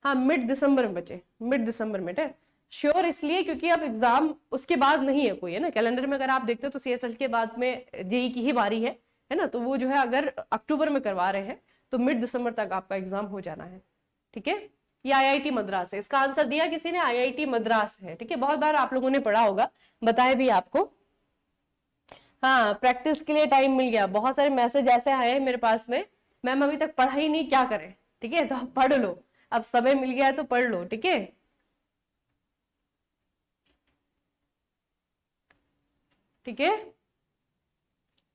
S1: हाँ मिड दिसंबर में बचे, मिड दिसंबर में श्योर इसलिए क्योंकि अब एग्जाम उसके बाद नहीं है कोई, है ना। कैलेंडर में अगर आप देखते हो तो सीएचएल के बाद में जेई की ही बारी है। है ना, तो वो जो है अगर अक्टूबर में करवा रहे हैं तो मिड दिसंबर तक आपका एग्जाम हो जाना है। ठीक है, ये आईआईटी मद्रास है, इसका आंसर दिया किसी ने, आईआईटी मद्रास है। ठीक है, बहुत बार आप लोगों ने पढ़ा होगा, बताया भी आपको। हाँ, प्रैक्टिस के लिए टाइम मिल गया, बहुत सारे मैसेज ऐसे आए हैं मेरे पास में, मैम अभी तक पढ़ा ही नहीं, क्या करें। ठीक है, तो आप पढ़ लो, अब समय मिल गया है तो पढ़ लो। ठीक है, ठीक है,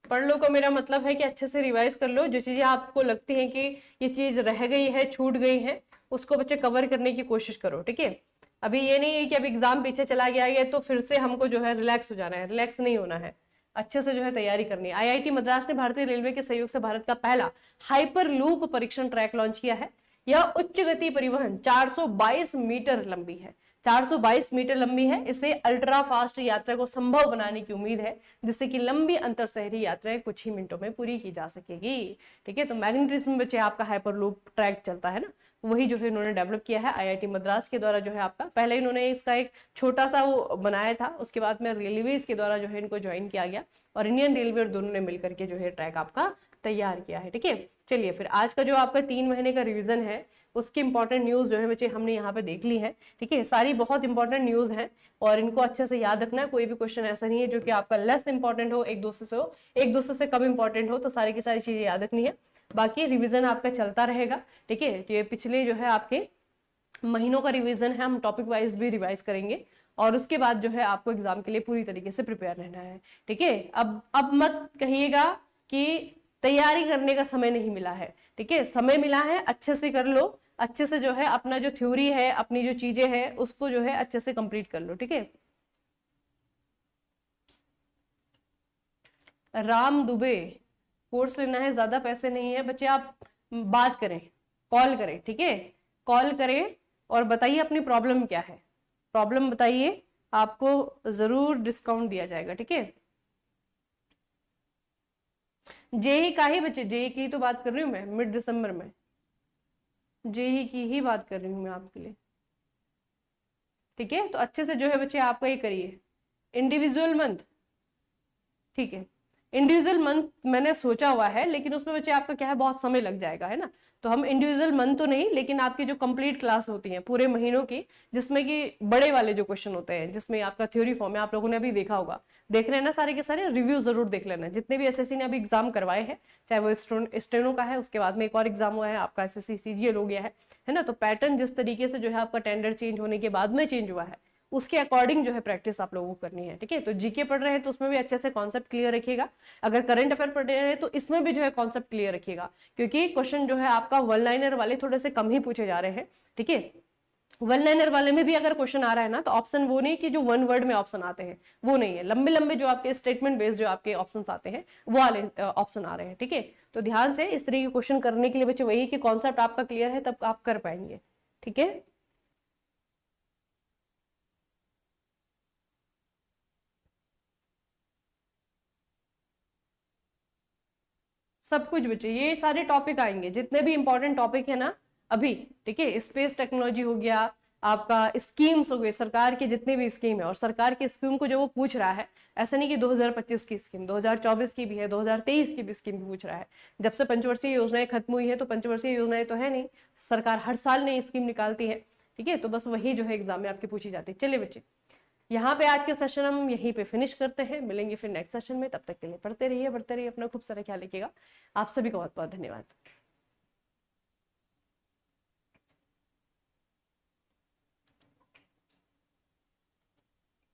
S1: पढ़ लो का मेरा मतलब है कि अच्छे से रिवाइज कर लो, जो चीजें आपको लगती हैं कि ये चीज रह गई है, छूट गई है, उसको बच्चे कवर करने की कोशिश करो। ठीक है, अभी ये नहीं है कि अब एग्जाम पीछे चला गया है तो फिर से हमको जो है रिलैक्स हो जाना है, रिलैक्स नहीं होना है, अच्छे से जो है तैयारी करनी है। आईआईटी मद्रास ने भारतीय रेलवे के सहयोग से भारत का पहला हाइपर लूप परीक्षण ट्रैक लॉन्च किया है। यह उच्च गति परिवहन 422 मीटर लंबी है, 422 मीटर लंबी है। इसे अल्ट्रा फास्ट यात्रा को संभव बनाने की उम्मीद है, जिससे कि लंबी अंतर शहरी यात्राएं कुछ ही मिनटों में पूरी की जा सकेगी। ठीक है, तो मैग्नेटिज्म में बच्चे आपका हाइपर लूप ट्रैक चलता है ना, वही जो है इन्होंने डेवलप किया है आईआईटी मद्रास के द्वारा। जो है आपका पहले इन्होंने इसका एक छोटा सा वो बनाया था, उसके बाद में रेलवेज के द्वारा जो है इनको ज्वाइन किया गया और इंडियन रेलवे और दोनों ने मिलकर के जो है ट्रैक आपका तैयार किया है। ठीक है, चलिए फिर आज का जो आपका 3 महीने का रिवीजन है उसकी इंपॉर्टेंट न्यूज जो है बच्चे हमने यहाँ पे देख ली है। ठीक है, सारी बहुत इंपॉर्टेंट न्यूज है और इनको अच्छे से याद रखना है। कोई भी क्वेश्चन ऐसा नहीं है जो कि आपका लेस इंपॉर्टेंट हो, एक दूसरे से हो, एक दूसरे से कम इंपॉर्टेंट हो, तो सारी की सारी चीजें याद रखनी है। बाकी रिविजन आपका चलता रहेगा। ठीक है, ये पिछले जो है आपके महीनों का रिवीजन है, हम टॉपिक वाइज भी रिवाइज करेंगे और उसके बाद जो है आपको एग्जाम के लिए पूरी तरीके से प्रिपेयर रहना है। ठीक है, अब मत कहिएगा कि तैयारी करने का समय नहीं मिला है। ठीक है, समय मिला है, अच्छे से कर लो, अच्छे से जो है अपना जो थ्योरी है, अपनी जो चीजें हैं उसको जो है अच्छे से कंप्लीट कर लो। ठीक है, राम दुबे कोर्स लेना है, ज्यादा पैसे नहीं है बच्चे, आप बात करें, कॉल करें। ठीक है, कॉल करें और बताइए अपनी प्रॉब्लम क्या है, प्रॉब्लम बताइए, आपको जरूर डिस्काउंट दिया जाएगा। ठीक है, जेई का ही बच्चे, जेई की तो बात कर रही हूँ मैं, मिड दिसंबर में जेई की ही बात कर रही हूँ मैं आपके लिए। ठीक है, तो अच्छे से जो है बच्चे आपका ये करिए, इंडिविजुअल मंथ। ठीक है, इंडिविजुअल मंथ मैंने सोचा हुआ है, लेकिन उसमें बच्चे आपका क्या है, बहुत समय लग जाएगा, है ना, तो हम इंडिविजुअल मंथ तो नहीं, लेकिन आपकी जो कंप्लीट क्लास होती है पूरे महीनों की, जिसमें कि बड़े वाले जो क्वेश्चन होते हैं, जिसमें आपका थ्योरी फॉर्म है, आप लोगों ने अभी देखा होगा, देख रहे हैं ना सारे के सारे, रिव्यू जरूर देख लेना। जितने भी एसएससी ने अभी एग्जाम करवाए हैं, चाहे वो स्टेनो का है, उसके बाद में एक और एग्जाम हुआ है आपका एसएससी सीजीएल हो गया है ना, तो पैटर्न जिस तरीके से जो है आपका टेंडर चेंज होने के बाद में चेंज हुआ है, उसके अकॉर्डिंग जो है प्रैक्टिस आप लोगों को करनी है। ठीक है, तो जीके पढ़ रहे हैं तो उसमें भी अच्छे से कॉन्सेप्ट क्लियर रखिएगा, अगर करंट अफेयर पढ़ रहे हैं तो इसमें भी जो है कॉन्सेप्ट क्लियर रखिएगा, क्योंकि क्वेश्चन जो है आपका वन लाइनर वाले थोड़े से कम ही पूछे जा रहे हैं। ठीक है, वन लाइनर वाले में भी अगर क्वेश्चन आ रहा है ना, तो ऑप्शन वो नहीं कि जो वन वर्ड में ऑप्शन आते हैं, वो नहीं है, लंबे लंबे जो आपके स्टेटमेंट बेस्ड जो आपके ऑप्शन आते हैं वो वाले ऑप्शन आ रहे हैं। ठीक है, तो ध्यान से इस तरीके के क्वेश्चन करने के लिए बच्चे वही कि कॉन्सेप्ट आपका क्लियर है तब आप कर पाएंगे। ठीक है, सब कुछ बच्चे, ये सारे टॉपिक आएंगे जितने भी इंपॉर्टेंट टॉपिक है ना अभी। ठीक है, स्पेस टेक्नोलॉजी हो गया, आपका स्कीम्स हो गए, सरकार के जितने भी स्कीम है, और सरकार की स्कीम को जो वो पूछ रहा है, ऐसा नहीं कि 2025 की स्कीम, 2024 की भी है, 2023 की भी स्कीम पूछ रहा है। जब से पंचवर्षीय योजनाएं खत्म हुई है तो पंचवर्षीय योजनाएं तो है नहीं, सरकार हर साल नई स्कीम निकालती है। ठीक है, तो बस वही जो है एग्जाम में आपकी पूछी जाती है। चलिए बच्चे, यहाँ पे आज के सेशन हम यहीं पे फिनिश करते हैं, मिलेंगे फिर नेक्स्ट सेशन में, तब तक के लिए पढ़ते रहिए, बढ़ते रहिए, अपना खूब सारा ख्याल रखिएगा। आप सभी का बहुत बहुत धन्यवाद।